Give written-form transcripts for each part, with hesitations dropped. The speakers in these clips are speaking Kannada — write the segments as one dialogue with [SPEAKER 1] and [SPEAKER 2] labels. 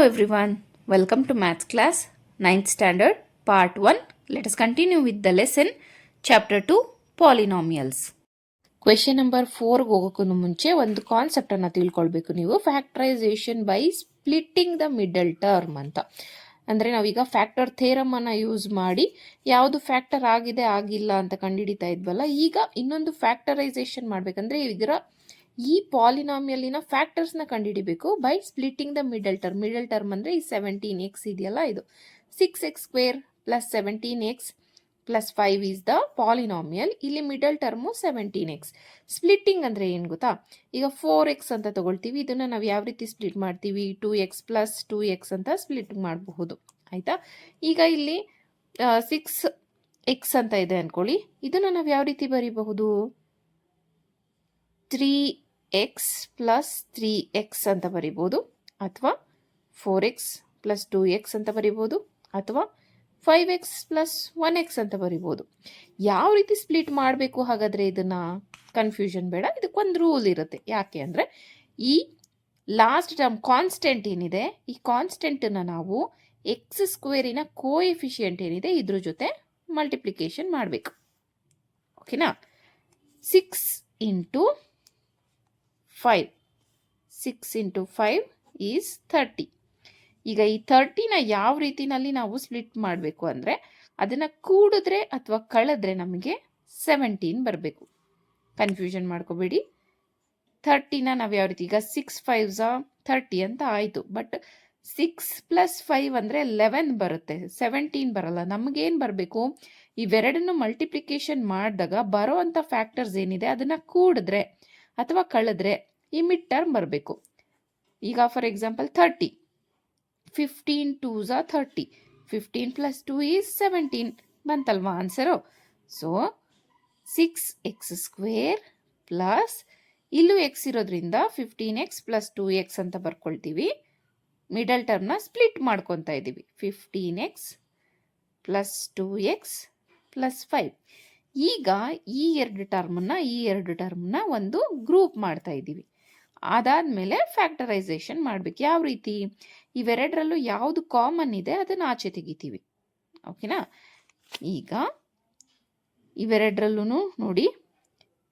[SPEAKER 1] everyone, welcome to Maths class 9th standard part 1. Let us continue with the lesson chapter 2 polynomials. Question number 4 ಹೋಗೋಕ್ಕೂ ಮುಂಚೆ ಒಂದು ಕಾನ್ಸೆಪ್ಟ್ ಅನ್ನು ತಿಳ್ಕೊಳ್ಬೇಕು ನೀವು. Factorisation by splitting the middle term ಅಂತ. ಅಂದರೆ ನಾವೀಗ ಫ್ಯಾಕ್ಟರ್ ಥೇರಮ್ ಅನ್ನು ಯೂಸ್ ಮಾಡಿ ಯಾವುದು ಫ್ಯಾಕ್ಟರ್ ಆಗಿದೆ ಆಗಿಲ್ಲ ಅಂತ ಕಂಡುಹಿಡಿತಾ ಇದ್ವಲ್ಲ, ಈಗ ಇನ್ನೊಂದು ಫ್ಯಾಕ್ಟರೈಸೇಷನ್ ಮಾಡಬೇಕಂದ್ರೆ ಇದರ ಈ ಪಾಲಿನಾಮಿಯಲ್ಲಿನ ಫ್ಯಾಕ್ಟರ್ಸ್ನ ಕಂಡುಹಿಡಿಬೇಕು by splitting the middle term ಅಂದರೆ ಈ 17x ಇದೆಯಲ್ಲ, ಇದು 6x square plus 17x plus 5 is the polynomial. ಇಲ್ಲಿ ಮಿಡಲ್ ಟರ್ಮು 17x. ಸ್ಪ್ಲಿಟ್ಟಿಂಗ್ ಅಂದರೆ ಏನು ಗೊತ್ತಾ, ಈಗ 4x ಅಂತ ತಗೊಳ್ತೀವಿ, ಇದನ್ನು ನಾವು ಯಾವ ರೀತಿ ಸ್ಪ್ಲಿಟ್ ಮಾಡ್ತೀವಿ, 2x ಪ್ಲಸ್ 2x ಅಂತ ಸ್ಪ್ಲಿಟ್ ಮಾಡಬಹುದು. ಆಯಿತಾ, ಈಗ ಇಲ್ಲಿ 6x ಅಂತ ಇದೆ ಅಂದ್ಕೊಳ್ಳಿ, ಇದನ್ನು ನಾವು ಯಾವ ರೀತಿ ಬರೀಬಹುದು, 3x ಪ್ಲಸ್ 3x ಅಂತ ಬರಿಬೋದು, ಅಥವಾ 4x ಪ್ಲಸ್ 2x ಅಂತ ಬರಿಬೋದು, ಅಥವಾ 5x ಪ್ಲಸ್ 1x ಅಂತ ಬರಿಬೋದು. ಯಾವ ರೀತಿ ಸ್ಪ್ಲಿಟ್ ಮಾಡಬೇಕು ಹಾಗಾದರೆ ಇದನ್ನು ಕನ್ಫ್ಯೂಷನ್ ಬೇಡ, ಇದಕ್ಕೊಂದು ರೂಲ್ ಇರುತ್ತೆ. ಯಾಕೆ ಅಂದರೆ ಈ ಲಾಸ್ಟ್ ಟರ್ಮ್ ಕಾನ್ಸ್ಟೆಂಟ್ ಏನಿದೆ, ಈ ಕಾನ್ಸ್ಟೆಂಟನ್ನು ನಾವು ಎಕ್ಸ್ ಸ್ಕ್ವೇರಿನ ಕೋಎಫಿಷಿಯಂಟ್ ಏನಿದೆ ಇದ್ರ ಜೊತೆ ಮಲ್ಟಿಪ್ಲಿಕೇಶನ್ ಮಾಡಬೇಕು. ಓಕೆನಾ, 6 ಇಂಟು 5 ಇಂಟು 5 ಈಸ್ 30. ಈಗ ಈ 30ನ ಯಾವ ರೀತಿನಲ್ಲಿ ನಾವು ಸ್ಪ್ಲಿಟ್ ಮಾಡಬೇಕು ಅಂದರೆ ಅದನ್ನು ಕೂಡಿದ್ರೆ ಅಥವಾ ಕಳೆದ್ರೆ ನಮಗೆ 17 ಬರಬೇಕು. ಕನ್ಫ್ಯೂಷನ್ ಮಾಡ್ಕೋಬೇಡಿ. 30ನ ನಾವು ಯಾವ ರೀತಿ, ಈಗ 6 5s 30 ಅಂತ ಆಯಿತು, ಬಟ್ 6 ಪ್ಲಸ್ 5 ಅಂದರೆ 11 ಬರುತ್ತೆ, 17 ಬರಲ್ಲ. ನಮಗೇನು ಬರಬೇಕು, ಇವೆರಡನ್ನು ಮಲ್ಟಿಪ್ಲಿಕೇಶನ್ ಮಾಡಿದಾಗ ಬರೋ ಅಂಥ ಫ್ಯಾಕ್ಟರ್ಸ್ ಏನಿದೆ ಅದನ್ನು ಕೂಡಿದ್ರೆ ಅಥವಾ ಕಳೆದ್ರೆ ಈ ಮಿಡ್ ಟರ್ಮ್ ಬರಬೇಕು. ಈಗ for example 30, 15 2s 30, 15 plus 2 is 17 ಬಂತಲ್ವಾ answer. So 6x square plus ಇಲ್ಲೂ ಎಕ್ಸ್ ಇರೋದ್ರಿಂದ 15x ಪ್ಲಸ್ 2x ಅಂತ ಬರ್ಕೊಳ್ತೀವಿ. ಮಿಡಲ್ ಟರ್ಮ್ನ ಸ್ಪ್ಲಿಟ್ ಮಾಡ್ಕೊತಾ ಇದ್ದೀವಿ, 15x ಪ್ಲಸ್ 2x ಪ್ಲಸ್ 5. ಈಗ ಈ ಎರಡು ಟರ್ಮ್ನ ಒಂದು ಗ್ರೂಪ್ ಮಾಡ್ತಾ ಇದ್ದೀವಿ. ಅದಾದಮೇಲೆ ಫ್ಯಾಕ್ಟರೈಸೇಷನ್ ಮಾಡಬೇಕು. ಯಾವ ರೀತಿ, ಇವೆರಡರಲ್ಲೂ ಯಾವುದು ಕಾಮನ್ ಇದೆ ಅದನ್ನು ಆಚೆ ತೆಗಿತೀವಿ. ಓಕೆನಾ, ಈಗ ಇವೆರಡರಲ್ಲೂ ನೋಡಿ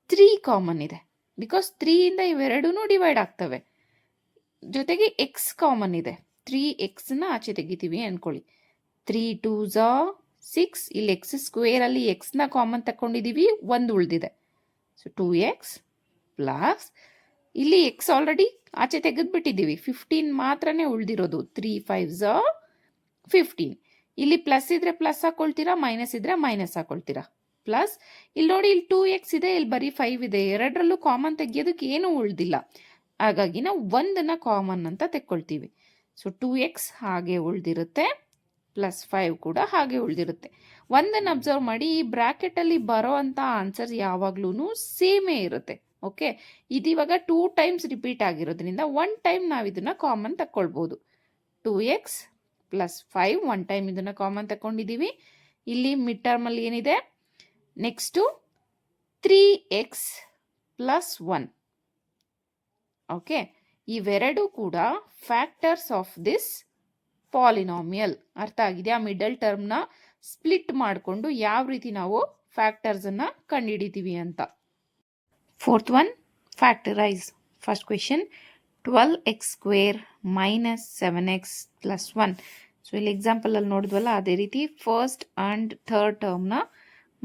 [SPEAKER 1] 3 ಕಾಮನ್ ಇದೆ, ಬಿಕಾಸ್ 3ಇಂದ ಇವೆರಡೂ ಡಿವೈಡ್ ಆಗ್ತವೆ. ಜೊತೆಗೆ ಎಕ್ಸ್ ಕಾಮನ್ ಇದೆ, 3xನ ಆಚೆ ತೆಗಿತೀವಿ ಅಂದ್ಕೊಳ್ಳಿ. 3 2s 6, ಇಲ್ಲಿ ಎಕ್ಸ್ ಸ್ಕ್ವೇರಲ್ಲಿ ಎಕ್ಸ್ನ ಕಾಮನ್ ತಗೊಂಡಿದ್ದೀವಿ, ಒಂದು ಉಳಿದಿದೆ. ಸೊ 2x ಪ್ಲಸ್ ಇಲ್ಲಿ ಎಕ್ಸ್ ಆಲ್ರೆಡಿ ಆಚೆ ತೆಗೆದುಬಿಟ್ಟಿದ್ದೀವಿ, 15 ಮಾತ್ರನೇ ಉಳಿದಿರೋದು. 3 5s 15. ಇಲ್ಲಿ ಪ್ಲಸ್ ಇದ್ರೆ ಪ್ಲಸ್ ಹಾಕೊಳ್ತೀರಾ, ಮೈನಸ್ ಇದ್ರೆ ಮೈನಸ್ ಹಾಕೊಳ್ತೀರಾ. ಪ್ಲಸ್ ಇಲ್ಲಿ ನೋಡಿ, ಇಲ್ಲಿ 2x ಇದೆ, ಇಲ್ಲಿ ಬರೀ 5 ಇದೆ, ಎರಡರಲ್ಲೂ ಕಾಮನ್ ತೆಗಿಯೋದಕ್ಕೆ ಏನೂ ಉಳಿದಿಲ್ಲ. ಹಾಗಾಗಿ ನಾವು ಒಂದನ್ನು ಕಾಮನ್ ಅಂತ ತೆಕ್ಕೊಳ್ತೀವಿ. ಸೊ 2x ಹಾಗೆ ಉಳಿದಿರುತ್ತೆ, ಪ್ಲಸ್ 5 ಕೂಡ ಹಾಗೆ ಉಳಿದಿರುತ್ತೆ. ಒಂದನ್ನು ಅಬ್ಸರ್ವ್ ಮಾಡಿ, ಈ ಬ್ರ್ಯಾಕೆಟಲ್ಲಿ ಬರೋ ಅಂಥ ಆನ್ಸರ್ ಯಾವಾಗ್ಲೂ ಸೇಮೇ ಇರುತ್ತೆ. ಓಕೆ, ಇದಿವಾಗ 2 ಟೈಮ್ಸ್ ರಿಪೀಟ್ ಆಗಿರೋದ್ರಿಂದ 1 ಟೈಮ್ ನಾವು ಇದನ್ನು ಕಾಮನ್ ತಕ್ಕೊಳ್ಬೋದು. 2x ಪ್ಲಸ್ 5 1 ಟೈಮ್ ಇದನ್ನು ಕಾಮನ್ ತಗೊಂಡಿದ್ದೀವಿ. ಇಲ್ಲಿ ಮಿಡ್ ಟರ್ಮಲ್ಲಿ ಏನಿದೆ, ನೆಕ್ಸ್ಟು 3x ಪ್ಲಸ್ 1. ಓಕೆ, ಇವೆರಡೂ ಕೂಡ ಫ್ಯಾಕ್ಟರ್ಸ್ ಆಫ್ ದಿಸ್ ಪಾಲಿನಾಮಿಯಲ್. ಅರ್ಥ ಆಗಿದೆಯಾ? ಮಿಡಲ್ ಟರ್ಮ್ನ ಸ್ಪ್ಲಿಟ್ ಮಾಡಿಕೊಂಡು ಯಾವ ರೀತಿ ನಾವು ಫ್ಯಾಕ್ಟರ್ಸನ್ನು ಕಂಡುಹಿಡಿತೀವಿ ಅಂತ. Fourth one, factorize. First question, 12x square minus 7x plus 1. So ಇಲ್ಲಿ ಎಕ್ಸಾಂಪಲಲ್ಲಿ ನೋಡಿದ್ವಲ್ಲ, ಅದೇ ರೀತಿ ಫಸ್ಟ್ ಆ್ಯಂಡ್ ಥರ್ಡ್ ಟರ್ಮ್ನ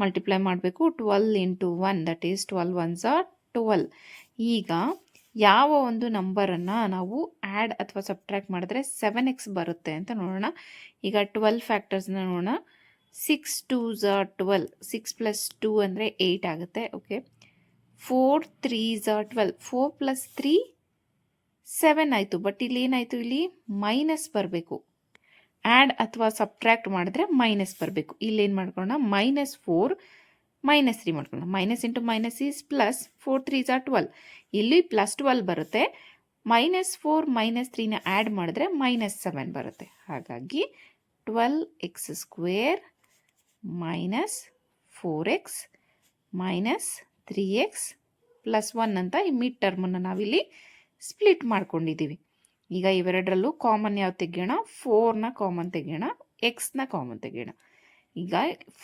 [SPEAKER 1] ಮಲ್ಟಿಪ್ಲೈ ಮಾಡಬೇಕು. 12 ಇಂಟು 1 ದಟ್ ಈಸ್ 12 1s 12. ಈಗ ಯಾವ ಒಂದು ನಂಬರನ್ನು ನಾವು ಆ್ಯಡ್ ಅಥವಾ ಸಬ್ಟ್ರ್ಯಾಕ್ಟ್ ಮಾಡಿದ್ರೆ 7x ಬರುತ್ತೆ ಅಂತ ನೋಡೋಣ. ಈಗ 12 ಫ್ಯಾಕ್ಟರ್ಸ್ನ ನೋಡೋಣ. 6 2s 12, 6 ಪ್ಲಸ್ 2 ಅಂದರೆ 8 ಆಗುತ್ತೆ. ಓಕೆ, 4 3s 12, 4 ಪ್ಲಸ್ 3 7 ಆಯಿತು. ಬಟ್ ಇಲ್ಲಿ ಏನಾಯಿತು, ಇಲ್ಲಿ ಮೈನಸ್ ಬರಬೇಕು. ಆ್ಯಡ್ ಅಥವಾ ಸಬ್ಟ್ರ್ಯಾಕ್ಟ್ ಮಾಡಿದ್ರೆ ಮೈನಸ್ ಬರಬೇಕು. ಇಲ್ಲೇನು ಮಾಡ್ಕೊಳ್ಳೋಣ, -4 -3 ಮಾಡ್ಕೊಳ್ಳೋಣ. Minus into minus is plus, 4 3s 12, ಇಲ್ಲಿ ಪ್ಲಸ್ 12 ಬರುತ್ತೆ. -4 -3ನ ಆ್ಯಡ್ ಮಾಡಿದ್ರೆ -7 ಬರುತ್ತೆ. ಹಾಗಾಗಿ 12x square minus 4x minus 3x plus 1 ಅಂತ ಈ ಮಿಡ್ ಟರ್ಮನ್ನು ನಾವಿಲ್ಲಿ ಸ್ಪ್ಲಿಟ್ ಮಾಡ್ಕೊಂಡಿದ್ದೀವಿ. ಈಗ ಇವೆರಡರಲ್ಲೂ ಕಾಮನ್ ಯಾವ್ದು ತೆಗೆಯೋಣ? 4ನ ಕಾಮನ್ ತೆಗೆಯೋಣ, ಎಕ್ಸ್ನ ಕಾಮನ್ ತೆಗೆಯೋಣ. ಈಗ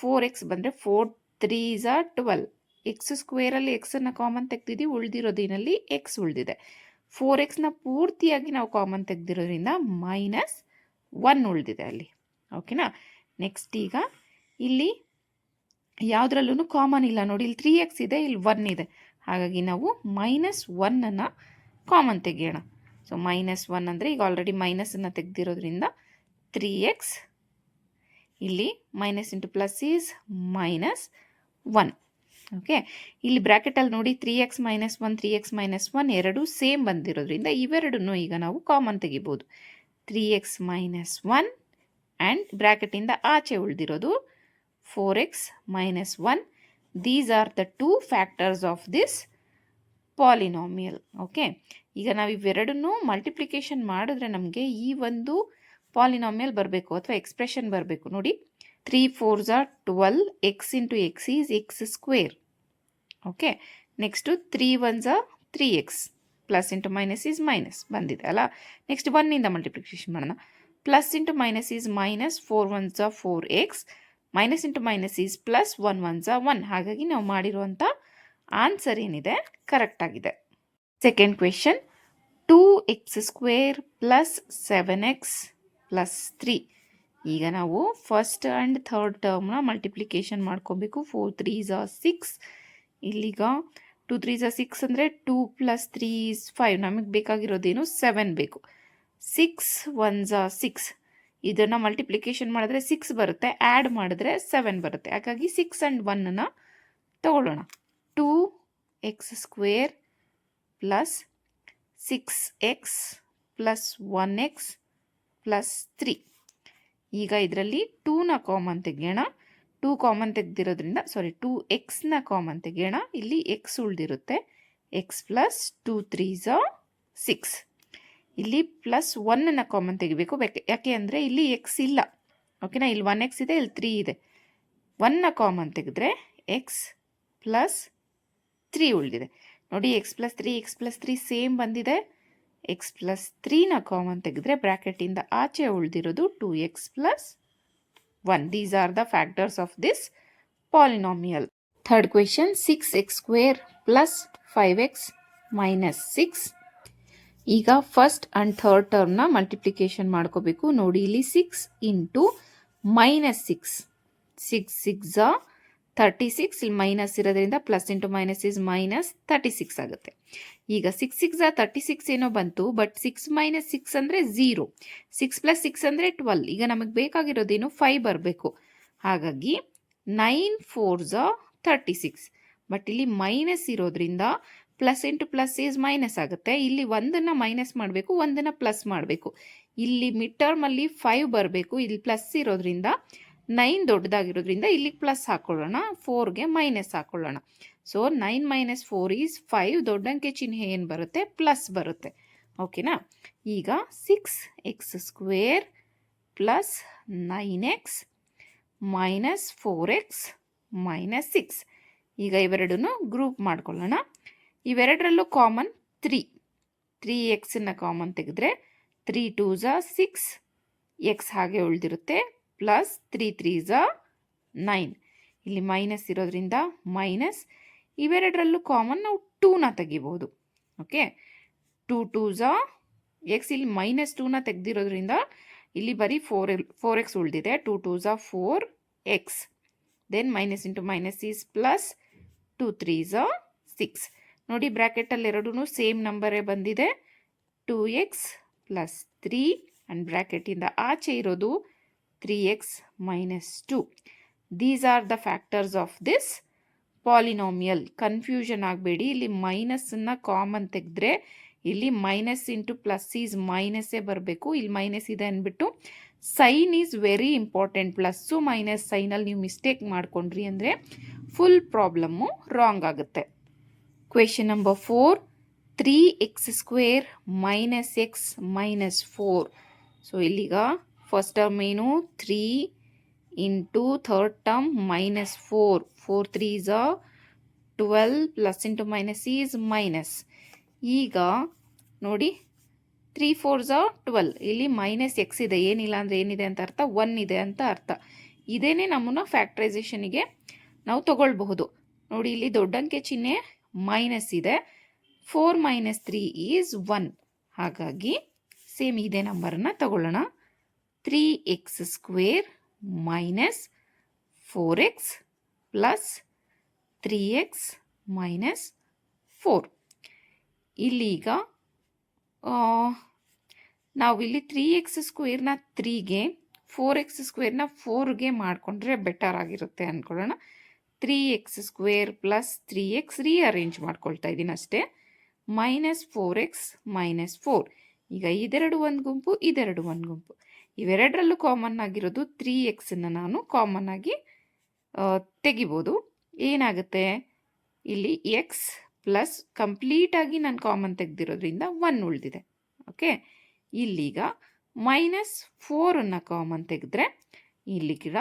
[SPEAKER 1] 4x ಬಂದರೆ 4 3s are 12. ಎಕ್ಸ್ ಸ್ಕ್ವೇರಲ್ಲಿ ಎಕ್ಸನ್ನು ಕಾಮನ್ ತೆಗ್ದಿದ್ದೀವಿ, ಉಳಿದಿರೋದಿನಲ್ಲಿ ಎಕ್ಸ್ ಉಳಿದಿದೆ. 4xನ ಪೂರ್ತಿಯಾಗಿ ನಾವು ಕಾಮನ್ ತೆಗ್ದಿರೋದ್ರಿಂದ -1 ಉಳಿದಿದೆ ಅಲ್ಲಿ. ಓಕೆನಾ? ನೆಕ್ಸ್ಟ್ ಈಗ ಇಲ್ಲಿ ಯಾವುದ್ರಲ್ಲೂ ಕಾಮನ್ ಇಲ್ಲ ನೋಡಿ, ಇಲ್ಲಿ 3x ಇದೆ, ಇಲ್ಲಿ 1 ಇದೆ. ಹಾಗಾಗಿ ನಾವು -1ಅನ್ನು ಕಾಮನ್ ತೆಗೆಯೋಣ. ಸೊ -1 ಅಂದರೆ ಈಗ ಆಲ್ರೆಡಿ ಮೈನಸನ್ನು ತೆಗೆದಿರೋದ್ರಿಂದ 3x, ಇಲ್ಲಿ minus into plus is -1. Okay, ಇಲ್ಲಿ ಬ್ರ್ಯಾಕೆಟಲ್ಲಿ ನೋಡಿ 3x - 1 3x - 1 ಎರಡೂ ಸೇಮ್ ಬಂದಿರೋದ್ರಿಂದ ಇವೆರಡನ್ನು ಈಗ ನಾವು ಕಾಮನ್ ತೆಗಿಬೋದು. 3x - 1 ಆ್ಯಂಡ್ ಬ್ರ್ಯಾಕೆಟಿಂದ ಆಚೆ ಉಳಿದಿರೋದು 4x - 1. These are the 2 factors of this polynomial. Okay, ಈಗ ನಾವು ಇವೆರಡನ್ನೂ ಮಲ್ಟಿಪ್ಲಿಕೇಶನ್ ಮಾಡಿದ್ರೆ ನಮಗೆ ಈ ಒಂದು ಪಾಲಿನಾಮಿಯಲ್ ಬರಬೇಕು ಅಥವಾ ಎಕ್ಸ್ಪ್ರೆಷನ್ ಬರಬೇಕು. ನೋಡಿ, 3 4s are 12, x into x is x square. Okay, next 3 1s are 3x, plus into minus is minus ಬಂದಿದೆ ಅಲ್ಲ. ನೆಕ್ಸ್ಟ್ 1ಇಂದ ಮಲ್ಟಿಪ್ಲಿಕೇಶನ್ ಮಾಡೋಣ. Plus into minus is minus, 4 1s are 4x, minus into minus is plus, 1 1s are 1. ಹಾಗಾಗಿ ನಾವು ಮಾಡಿರುವಂಥ ಆನ್ಸರ್ ಏನಿದೆ ಕರೆಕ್ಟ್ ಆಗಿದೆ. Second question, 2x square plus 7x plus 3. ಈಗ ನಾವು ಫಸ್ಟ್ ಆ್ಯಂಡ್ ಥರ್ಡ್ ಟರ್ಮ್ನ ಮಲ್ಟಿಪ್ಲಿಕೇಶನ್ ಮಾಡ್ಕೋಬೇಕು. 4 3s are 6. ಇಲ್ಲಿಗ 2 3s are 6 ಅಂದರೆ 2 + 3 is 5. ನಮಗೆ ಬೇಕಾಗಿರೋದೇನು 7 ಬೇಕು. 6 1s are 6. ಇದನ್ನು ಮಲ್ಟಿಪ್ಲಿಕೇಶನ್ ಮಾಡಿದ್ರೆ 6 ಬರುತ್ತೆ, ಆ್ಯಡ್ ಮಾಡಿದ್ರೆ 7 ಬರುತ್ತೆ. ಹಾಗಾಗಿ 6 ಆ್ಯಂಡ್ 1ಅನ್ನು ತಗೊಳ್ಳೋಣ. 2x square plus 6x plus 1x plus 3. ಈಗ ಇದರಲ್ಲಿ 2ನ ಕಾಮನ್ ತೆಗೆಯೋಣ. 2 ಕಾಮನ್ ತೆಗೆದಿರೋದ್ರಿಂದ 2xನ ಕಾಮನ್ ತೆಗೆಯೋಣ. ಇಲ್ಲಿ x ಉಳಿದಿರುತ್ತೆ, x ಪ್ಲಸ್ 2 3s are 6. ಇಲ್ಲಿ ಪ್ಲಸ್ 1ನ ಕಾಮನ್ ತೆಗಿಬೇಕು, ಯಾಕೆ ಅಂದರೆ ಇಲ್ಲಿ x ಇಲ್ಲ. ಓಕೆನಾ, ಇಲ್ಲಿ 1x ಇದೆ, ಇಲ್ಲಿ 3 ಇದೆ. 1ನ ಕಾಮನ್ ತೆಗೆದ್ರೆ x ಪ್ಲಸ್ 3 ಉಳಿದಿದೆ. ನೋಡಿ, x ಪ್ಲಸ್ 3 ಸೇಮ್ ಬಂದಿದೆ. x ಪ್ಲಸ್ 3ನ ಕಾಮನ್ ತೆಗೆದ್ರೆ ಬ್ರ್ಯಾಕೆಟಿಂದ ಆಚೆ ಉಳಿದಿರೋದು 2x plus 1. These are the factors of this polynomial. Third question, 6x square plus 5x minus 6. ಈಗ ಫಸ್ಟ್ ಆ್ಯಂಡ್ ಥರ್ಡ್ ಟರ್ಮ್ನ ಮಲ್ಟಿಪ್ಲಿಕೇಶನ್ ಮಾಡ್ಕೋಬೇಕು. ನೋಡಿ, ಇಲ್ಲಿ 6 ಇಂಟು ಮೈನಸ್ 6, 6 6s are 36. ಇಲ್ಲಿ ಮೈನಸ್ ಇರೋದ್ರಿಂದ plus into minus is minus 36 ಆಗುತ್ತೆ. ಈಗ 6 6s are 36 ಏನೋ ಬಂತು, ಬಟ್ 6 ಮೈನಸ್ 6 ಅಂದರೆ 0. 6 ಪ್ಲಸ್ 6 ಅಂದರೆ 12. ಈಗ ನಮಗೆ ಬೇಕಾಗಿರೋದೇನು 5 ಬರಬೇಕು. ಹಾಗಾಗಿ 9 4s are 36. ಬಟ್ ಇಲ್ಲಿ ಮೈನಸ್ ಇರೋದ್ರಿಂದ plus into plus is minus ಆಗುತ್ತೆ. ಇಲ್ಲಿ ಒಂದನ್ನು ಮೈನಸ್ ಮಾಡಬೇಕು, ಒಂದನ್ನು ಪ್ಲಸ್ ಮಾಡಬೇಕು. ಇಲ್ಲಿ ಮಿಡ್ ಟರ್ಮಲ್ಲಿ 5 ಬರಬೇಕು, ಇಲ್ಲಿ ಪ್ಲಸ್ ಇರೋದ್ರಿಂದ 9 ದೊಡ್ಡದಾಗಿರೋದ್ರಿಂದ ಇಲ್ಲಿಗೆ ಪ್ಲಸ್ ಹಾಕ್ಕೊಳ್ಳೋಣ, 4ಗೆ ಮೈನಸ್ ಹಾಕ್ಕೊಳ್ಳೋಣ. So 9 - 4 is 5. ದೊಡ್ಡ ಅಂಕೆ ಚಿಹ್ನೆ ಏನು ಬರುತ್ತೆ? ಪ್ಲಸ್ ಬರುತ್ತೆ. ಓಕೆನಾ? ಈಗ 6x square plus 9x minus 4x minus 6. ಈಗ ಇವೆರಡನ್ನು ಗ್ರೂಪ್ ಮಾಡ್ಕೊಳ್ಳೋಣ. ಇವೆರಡರಲ್ಲೂ ಕಾಮನ್ 3. 3xನ್ನು ಕಾಮನ್ ತೆಗೆದ್ರೆ 3 2s are 6, x ಹಾಗೆ ಉಳಿದಿರುತ್ತೆ, ಪ್ಲಸ್ 3 3s are 9. ಇಲ್ಲಿ ಮೈನಸ್ ಇರೋದ್ರಿಂದ ಮೈನಸ್. ಇವೆರಡರಲ್ಲೂ ಕಾಮನ್ ನಾವು 2ನ ತೆಗಿಬೋದು. Okay, 2 2s are x. ಇಲ್ಲಿ ಮೈನಸ್ 2ನ ತೆಗೆದಿರೋದ್ರಿಂದ ಇಲ್ಲಿ ಬರೀ 4x ಉಳಿದಿದೆ. 2 2s are 4x. Then minus into minus is plus, 2 3s are 6. ನೋಡಿ, ಬ್ರ್ಯಾಕೆಟಲ್ಲಿ ಎರಡೂ ಸೇಮ್ ನಂಬರೇ ಬಂದಿದೆ. 2x ಪ್ಲಸ್ 3 ಆ್ಯಂಡ್ ಬ್ರ್ಯಾಕೆಟಿಂದ ಆಚೆ ಇರೋದು 3x minus 2. These are the factors of this polynomial. Confusion ಆಗಬೇಡಿ, ಇಲ್ಲಿ ಮೈನಸ್ಸನ್ನು ಕಾಮನ್ ತೆಗೆದ್ರೆ ಇಲ್ಲಿ ಮೈನಸ್ ಇಂಟು ಪ್ಲಸ್ ಈಸ್ ಮೈನಸ್ಸೇ ಬರಬೇಕು. ಇಲ್ಲಿ ಮೈನಸ್ ಇದೆ ಅಂದ್ಬಿಟ್ಟು sign is very important. Plus minus ಸೈನಲ್ಲಿ ನೀವು ಮಿಸ್ಟೇಕ್ ಮಾಡ್ಕೊಂಡ್ರಿ ಅಂದರೆ ಫುಲ್ ಪ್ರಾಬ್ಲಮ್ಮು ರಾಂಗ್ ಆಗುತ್ತೆ. Question number 4, 3x square minus x minus 4. So ಇಲ್ಲಿಗ ಫಸ್ಟ್ ಟರ್ಮ್ ಏನು 3 into third term minus 4. 4 3s are 12, plus into minus is minus. ಈಗ ನೋಡಿ, 3 4s 12. ಇಲ್ಲಿ ಮೈನಸ್ ಎಕ್ಸ್ ಇದೆ, ಏನಿಲ್ಲ ಅಂದರೆ ಏನಿದೆ ಅಂತ ಅರ್ಥ, 1 ಇದೆ ಅಂತ ಅರ್ಥ. ಇದೇನೇ ನಮ್ಮನ್ನ ಫ್ಯಾಕ್ಟ್ರೈಸೇಷನಿಗೆ ನಾವು ತಗೊಳ್ಬಹುದು. ನೋಡಿ, ಇಲ್ಲಿ ದೊಡ್ಡ ಅಂಕೆ ಚಿಹ್ನೆ ಮೈನಸ್ ಇದೆ. 4 ಮೈನಸ್ 3 ಈಸ್ 1. ಹಾಗಾಗಿ ಸೇಮ್ ಇದೇ ನಂಬರನ್ನು ತಗೊಳ್ಳೋಣ. 3x² minus 4x plus 3x minus 4. ಇಲ್ಲಿ ಈಗ ನಾವಿಲ್ಲಿ 3x² 3ಗೆ 4x² 4ಗೆ ಮಾಡಿಕೊಂಡ್ರೆ ಬೆಟರ್ ಆಗಿರುತ್ತೆ ಅಂದ್ಕೊಳ್ಳೋಣ. 3x² ಪ್ಲಸ್ 3x ರೀಅರೇಂಜ್ ಮಾಡ್ಕೊಳ್ತಾ ಇದ್ದೀನಿ ಅಷ್ಟೇ. Minus 4x minus 4. ಈಗ ಇದೆರಡು ಒಂದು ಗುಂಪು, ಇದೆರಡು ಒಂದು ಗುಂಪು. ಇವೆರಡರಲ್ಲೂ ಕಾಮನ್ ಆಗಿರೋದು 3xನ್ನು ನಾನು ಕಾಮನ್ ಆಗಿ ತೆಗಿಬೋದು. ಏನಾಗುತ್ತೆ, ಇಲ್ಲಿ ಎಕ್ಸ್ ಪ್ಲಸ್ ಕಂಪ್ಲೀಟಾಗಿ ನಾನು ಕಾಮನ್ ತೆಗೆದಿರೋದ್ರಿಂದ 1 ಉಳಿದಿದೆ. ಓಕೆ, ಇಲ್ಲಿಗ ಮೈನಸ್ 4ಅನ್ನು ಕಾಮನ್ ತೆಗೆದ್ರೆ ಇಲ್ಲಿ ಕೂಡ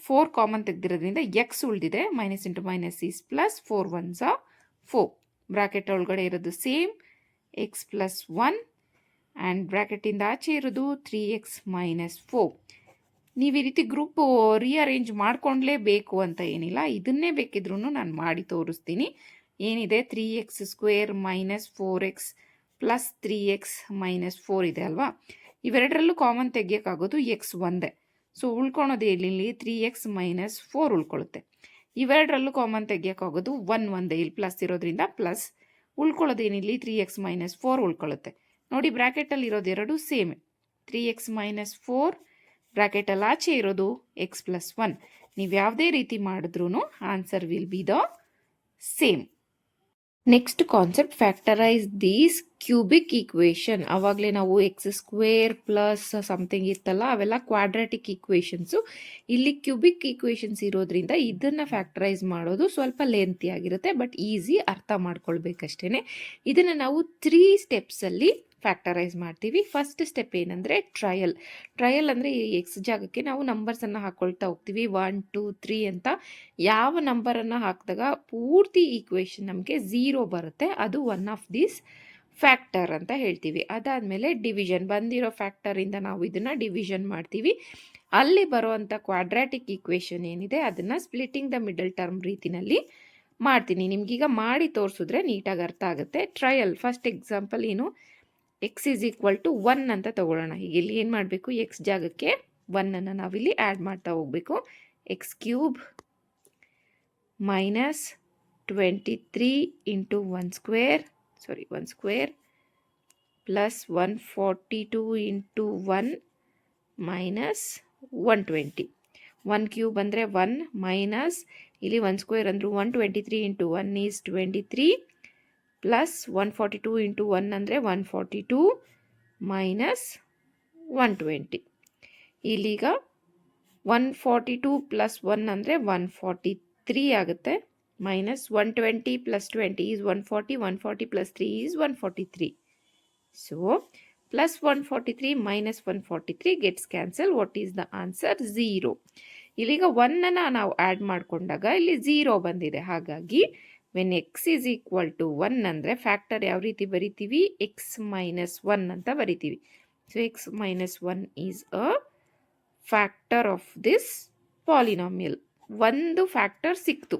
[SPEAKER 1] 4 ಕಾಮನ್ ತೆಗೆದಿರೋದ್ರಿಂದ ಎಕ್ಸ್ ಉಳಿದಿದೆ. Minus into minus is plus, 4 1s 4. Bracket ಒಳಗಡೆ ಇರೋದು ಸೇಮ್ ಎಕ್ಸ್ ಪ್ಲಸ್ 1 ಆ್ಯಂಡ್ ಬ್ರ್ಯಾಕೆಟಿಂದ ಆಚೆ ಇರೋದು 3x ಮೈನಸ್ 4. ನೀವು ಈ ರೀತಿ ಗ್ರೂಪ್ ರೀಅರೇಂಜ್ ಮಾಡ್ಕೊಂಡ್ಲೇಬೇಕು ಅಂತ ಏನಿಲ್ಲ, ಇದನ್ನೇ ಬೇಕಿದ್ರೂ ನಾನು ಮಾಡಿ ತೋರಿಸ್ತೀನಿ. ಏನಿದೆ, 3x² minus 4x plus 3x minus 4 ಇದೆ ಅಲ್ವಾ. ಇವೆರಡರಲ್ಲೂ ಕಾಮನ್ ತೆಗಿಯೋಕ್ಕಾಗೋದು ಎಕ್ಸ್ ಒಂದೇ. ಸೊ ಉಳ್ಕೊಳೋದು ಇಲ್ಲಿ 3x ಮೈನಸ್ 4 ಉಳ್ಕೊಳ್ಳುತ್ತೆ. ಇವೆರಡರಲ್ಲೂ ಕಾಮನ್ ತೆಗಿಯೋಕ್ಕಾಗೋದು 1 ಒಂದೇ, ಇಲ್ಲಿ ಪ್ಲಸ್ ಇರೋದ್ರಿಂದ ಪ್ಲಸ್. ಉಳ್ಕೊಳ್ಳೋದೇನಿಲ್ಲಿ 3x minus 4 ಉಳ್ಕೊಳ್ಳುತ್ತೆ. ನೋಡಿ, ಬ್ರ್ಯಾಕೆಟಲ್ಲಿ ಇರೋದು ಎರಡು ಸೇಮ್. 3x ಮೈನಸ್ 4 ಬ್ರ್ಯಾಕೆಟಲ್ಲಿ ಆಚೆ ಇರೋದು ಎಕ್ಸ್ ಪ್ಲಸ್ 1. ನೀವು ಯಾವುದೇ ರೀತಿ ಮಾಡಿದ್ರೂ answer will be the same. Next concept, factorise these cubic equation. ಆವಾಗಲೇ ನಾವು x² ಪ್ಲಸ್ ಸಮಥಿಂಗ್ ಇತ್ತಲ್ಲ, ಅವೆಲ್ಲ ಕ್ವಾಡ್ರಾಟಿಕ್ ಈಕ್ವೇಷನ್ಸು. ಇಲ್ಲಿ ಕ್ಯೂಬಿಕ್ ಈಕ್ವೇಷನ್ಸ್ ಇರೋದ್ರಿಂದ ಇದನ್ನು ಫ್ಯಾಕ್ಟರೈಸ್ ಮಾಡೋದು ಸ್ವಲ್ಪ ಲೆಂತಿ ಆಗಿರುತ್ತೆ, ಬಟ್ ಈಸಿ, ಅರ್ಥ ಮಾಡ್ಕೊಳ್ಬೇಕಷ್ಟೇ. ಇದನ್ನು ನಾವು 3 ಸ್ಟೆಪ್ಸಲ್ಲಿ ಫ್ಯಾಕ್ಟರೈಸ್ ಮಾಡ್ತೀವಿ. ಫಸ್ಟ್ ಸ್ಟೆಪ್ ಏನಂದರೆ ಟ್ರಯಲ್ ಅಂದರೆ ಈ ಎಕ್ಸ್ ಜಾಗಕ್ಕೆ ನಾವು ನಂಬರ್ಸನ್ನು ಹಾಕ್ಕೊಳ್ತಾ ಹೋಗ್ತೀವಿ, 1 2 3 ಅಂತ. ಯಾವ ನಂಬರನ್ನು ಹಾಕಿದಾಗ ಪೂರ್ತಿ ಈಕ್ವೇಷನ್ ನಮಗೆ 0 ಬರುತ್ತೆ, ಅದು ಒನ್ ಆಫ್ ದೀಸ್ ಫ್ಯಾಕ್ಟರ್ ಅಂತ ಹೇಳ್ತೀವಿ. ಅದಾದಮೇಲೆ ಡಿವಿಷನ್, ಬಂದಿರೋ ಫ್ಯಾಕ್ಟರಿಂದ ನಾವು ಇದನ್ನು ಡಿವಿಷನ್ ಮಾಡ್ತೀವಿ. ಅಲ್ಲಿ ಬರೋವಂಥ ಕ್ವಾಡ್ರಾಟಿಕ್ ಈಕ್ವೇಷನ್ ಏನಿದೆ ಅದನ್ನು ಸ್ಪ್ಲಿಟಿಂಗ್ ದ ಮಿಡಲ್ ಟರ್ಮ್ ರೀತಿನಲ್ಲಿ ಮಾಡ್ತೀನಿ. ನಿಮಗೀಗ ಮಾಡಿ ತೋರಿಸಿದ್ರೆ ನೀಟಾಗಿ ಅರ್ಥ ಆಗುತ್ತೆ. ಟ್ರಯಲ್, ಫಸ್ಟ್ ಎಕ್ಸಾಂಪಲ್ ಏನು, ಎಕ್ಸ್ ಈಸ್ ಈಕ್ವಲ್ ಟು 1 ಅಂತ ತಗೊಳ್ಳೋಣ. ಈಗ ಇಲ್ಲಿ ಏನು ಮಾಡಬೇಕು, ಎಕ್ಸ್ ಜಾಗಕ್ಕೆ 1ಅನ್ನು ನಾವಿಲ್ಲಿ ಆ್ಯಡ್ ಮಾಡ್ತಾ ಹೋಗಬೇಕು. x³ minus 23 into 1 square plus 142 into 1 minus 120. 1³ ಅಂದರೆ 1 ಮೈನಸ್ ಇಲ್ಲಿ 1 ಸ್ಕ್ವೇರ್ ಅಂದರು 123 ಇಂಟು 1 ಈಸ್ 23 ಪ್ಲಸ್ 142 ಇಂಟು 1 ಅಂದರೆ 142 ಮೈನಸ್ 120. ಇಲ್ಲಿಗ 142 ಪ್ಲಸ್ 1 ಅಂದರೆ 143 ಆಗುತ್ತೆ. Minus 120 plus 20 is 140, 140 plus 3 is 143. So plus 143 minus 143 gets cancel. What is the answer? 0. ಇಲ್ಲಿಗ 1ಅನ್ನು ನಾವು ಆ್ಯಡ್ ಮಾಡಿಕೊಂಡಾಗ ಇಲ್ಲಿ 0 ಬಂದಿದೆ. ಹಾಗಾಗಿ when x is equal to 1 ಅಂದರೆ ಫ್ಯಾಕ್ಟರ್ ಯಾವ ರೀತಿ ಬರಿತೀವಿ, ಎಕ್ಸ್ ಮೈನಸ್ 1 ಅಂತ ಬರಿತೀವಿ. So x minus 1 is a factor of this polynomial. ಒಂದು ಫ್ಯಾಕ್ಟರ್ ಸಿಕ್ತು.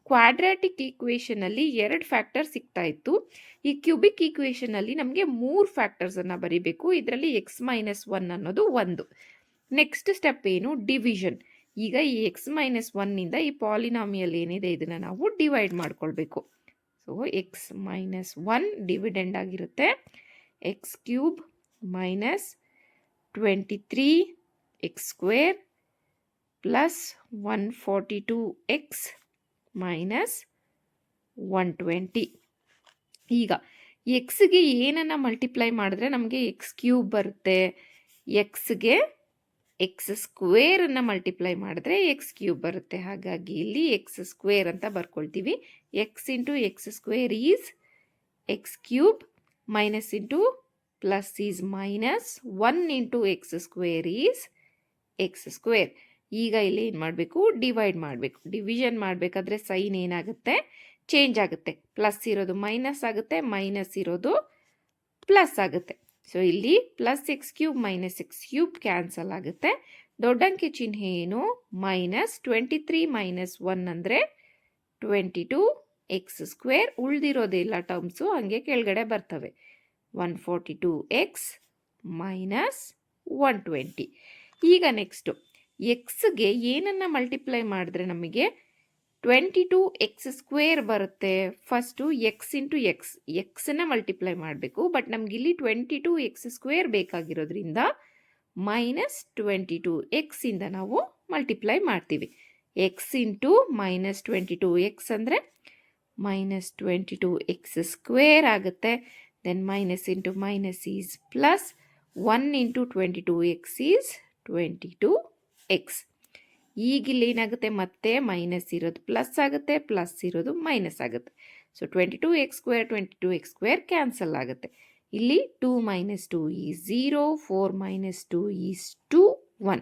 [SPEAKER 1] ಕ್ವಾಡ್ರಾಟಿಕ್ ಈಕ್ವೇಷನಲ್ಲಿ 2 ಫ್ಯಾಕ್ಟರ್ ಸಿಗ್ತಾ ಇತ್ತು. ಈ ಕ್ಯೂಬಿಕ್ ಈಕ್ವೇಷನಲ್ಲಿ ನಮಗೆ 3 ಫ್ಯಾಕ್ಟರ್ಸನ್ನು ಬರಿಬೇಕು. ಇದರಲ್ಲಿ ಎಕ್ಸ್ ಮೈನಸ್ 1 ಅನ್ನೋದು ಒಂದು. ನೆಕ್ಸ್ಟ್ ಸ್ಟೆಪ್ ಏನು, ಡಿವಿಷನ್. ಈಗ ಈ ಎಕ್ಸ್ ಮೈನಸ್ 1ನಿಂದ ಈ ಪಾಲಿನಾಮಿಯಲ್ ಏನಿದೆ ಇದನ್ನು ನಾವು ಡಿವೈಡ್ ಮಾಡ್ಕೊಳ್ಬೇಕು. ಸೊ ಎಕ್ಸ್ ಮೈನಸ್ 1 ಡಿವಿಡೆಂಡ್ ಆಗಿರುತ್ತೆ x³ minus 23x² plus 142x minus 120. ಈಗ ಎಕ್ಸ್ಗೆ ಏನನ್ನು ಮಲ್ಟಿಪ್ಲೈ ಮಾಡಿದ್ರೆ ನಮಗೆ x³ ಬರುತ್ತೆ, ಎಕ್ಸ್ಗೆ x² ಮಲ್ಟಿಪ್ಲೈ ಮಾಡಿದ್ರೆ x³ ಬರುತ್ತೆ. ಹಾಗಾಗಿ ಇಲ್ಲಿ x² ಅಂತ ಬರ್ಕೊಳ್ತೀವಿ. x into x² is x³ minus into plus is minus 1 into x² is x². ಈಗ ಇಲ್ಲಿ ಏನು ಮಾಡಬೇಕು, ಡಿವೈಡ್ ಮಾಡಬೇಕು. ಡಿವಿಷನ್ ಮಾಡಬೇಕಾದ್ರೆ ಸೈನ್ ಏನಾಗುತ್ತೆ, ಚೇಂಜ್ ಆಗುತ್ತೆ. ಪ್ಲಸ್ ಇರೋದು ಮೈನಸ್ ಆಗುತ್ತೆ, ಮೈನಸ್ ಇರೋದು ಪ್ಲಸ್ ಆಗುತ್ತೆ. ಸೊ ಇಲ್ಲಿ plus X cube minus X cube cancel ಆಗುತ್ತೆ. ದೊಡ್ಡ ಅಂಕೆ ಚಿಹ್ನೆ ಏನು? ಮೈನಸ್ 23 ಮೈನಸ್ 1 ಅಂದರೆ 22 ಎಕ್ಸ್ ಸ್ಕ್ವೇರ್. ಉಳಿದಿರೋದಿಲ್ಲ ಟರ್ಮ್ಸು, ಹಂಗೆ ಕೆಳಗಡೆ ಬರ್ತವೆ. 142 ಎಕ್ಸ್ ಮೈನಸ್ 120. ಈಗ ನೆಕ್ಸ್ಟು ಎಕ್ಸ್ಗೆ ಏನನ್ನು ಮಲ್ಟಿಪ್ಲೈ ಮಾಡಿದ್ರೆ ನಮಗೆ 22 ಎಕ್ಸ್ ಸ್ಕ್ವೇರ್ ಬರುತ್ತೆ. ಫಸ್ಟು ಎಕ್ಸ್ ಇಂಟು ಎಕ್ಸನ್ನು ಮಲ್ಟಿಪ್ಲೈ ಮಾಡಬೇಕು. ಬಟ್ ನಮಗಿಲ್ಲಿ 22 ಎಕ್ಸ್ ಸ್ಕ್ವೇರ್ ಬೇಕಾಗಿರೋದ್ರಿಂದ ಮೈನಸ್ 22 ಎಕ್ಸಿಂದ ನಾವು ಮಲ್ಟಿಪ್ಲೈ ಮಾಡ್ತೀವಿ. ಎಕ್ಸ್ ಇಂಟು ಮೈನಸ್ 22 ಎಕ್ಸ್ ಅಂದರೆ ಮೈನಸ್ 22 ಎಕ್ಸ್ ಸ್ಕ್ವೇರ್ ಆಗುತ್ತೆ. Then minus into minus is plus. 1 into 22 x is 22 x. ಈಗಿಲ್ಲಿ ಏನಾಗುತ್ತೆ? ಮತ್ತೆ ಮೈನಸ್ ಇರೋದು ಪ್ಲಸ್ ಆಗುತ್ತೆ, ಪ್ಲಸ್ ಇರೋದು ಮೈನಸ್ ಆಗುತ್ತೆ. So 22 x square 22 x square cancel ಆಗುತ್ತೆ. ಇಲ್ಲಿ 2 ಮೈನಸ್ 2 ಈಸ್ 0, 4 ಮೈನಸ್ 2 ಈಸ್ 2, 1.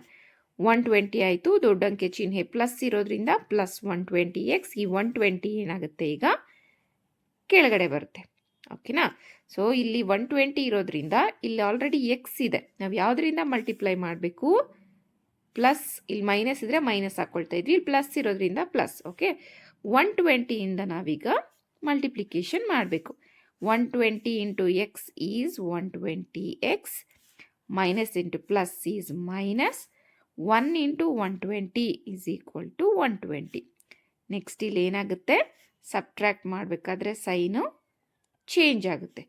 [SPEAKER 1] 120 ಆಯಿತು. ದೊಡ್ಡ ಅಂಕೆ ಚಿಹ್ನೆ ಪ್ಲಸ್ ಇರೋದ್ರಿಂದ ಪ್ಲಸ್ 120 ಎಕ್ಸ್. ಈ 120 ಏನಾಗುತ್ತೆ? ಈಗ ಕೆಳಗಡೆ ಬರುತ್ತೆ. ಓಕೆನಾ? ಸೊ ಇಲ್ಲಿ 120 ಇರೋದ್ರಿಂದ ಇಲ್ಲಿ ಆಲ್ರೆಡಿ ಎಕ್ಸ್ ಇದೆ. ನಾವು ಯಾವುದರಿಂದ ಮಲ್ಟಿಪ್ಲೈ ಮಾಡಬೇಕು? ಪ್ಲಸ್. ಇಲ್ಲಿ ಮೈನಸ್ ಇದ್ದರೆ ಮೈನಸ್ ಹಾಕ್ಕೊಳ್ತಾ ಇದ್ವಿ, ಇಲ್ಲಿ ಪ್ಲಸ್ ಇರೋದ್ರಿಂದ ಪ್ಲಸ್. ಓಕೆ, 120ಇಂದ ನಾವೀಗ ಮಲ್ಟಿಪ್ಲಿಕೇಶನ್ ಮಾಡಬೇಕು. 120 into x is 120 x, minus into plus is minus. 1 into 120 is equal to 120. Next ಇಲ್ಲಿ ಏನಾಗುತ್ತೆ? ಸಬ್ಟ್ರ್ಯಾಕ್ಟ್ ಮಾಡಬೇಕಾದ್ರೆ ಸೈನು ಚೇಂಜ್ ಆಗುತ್ತೆ.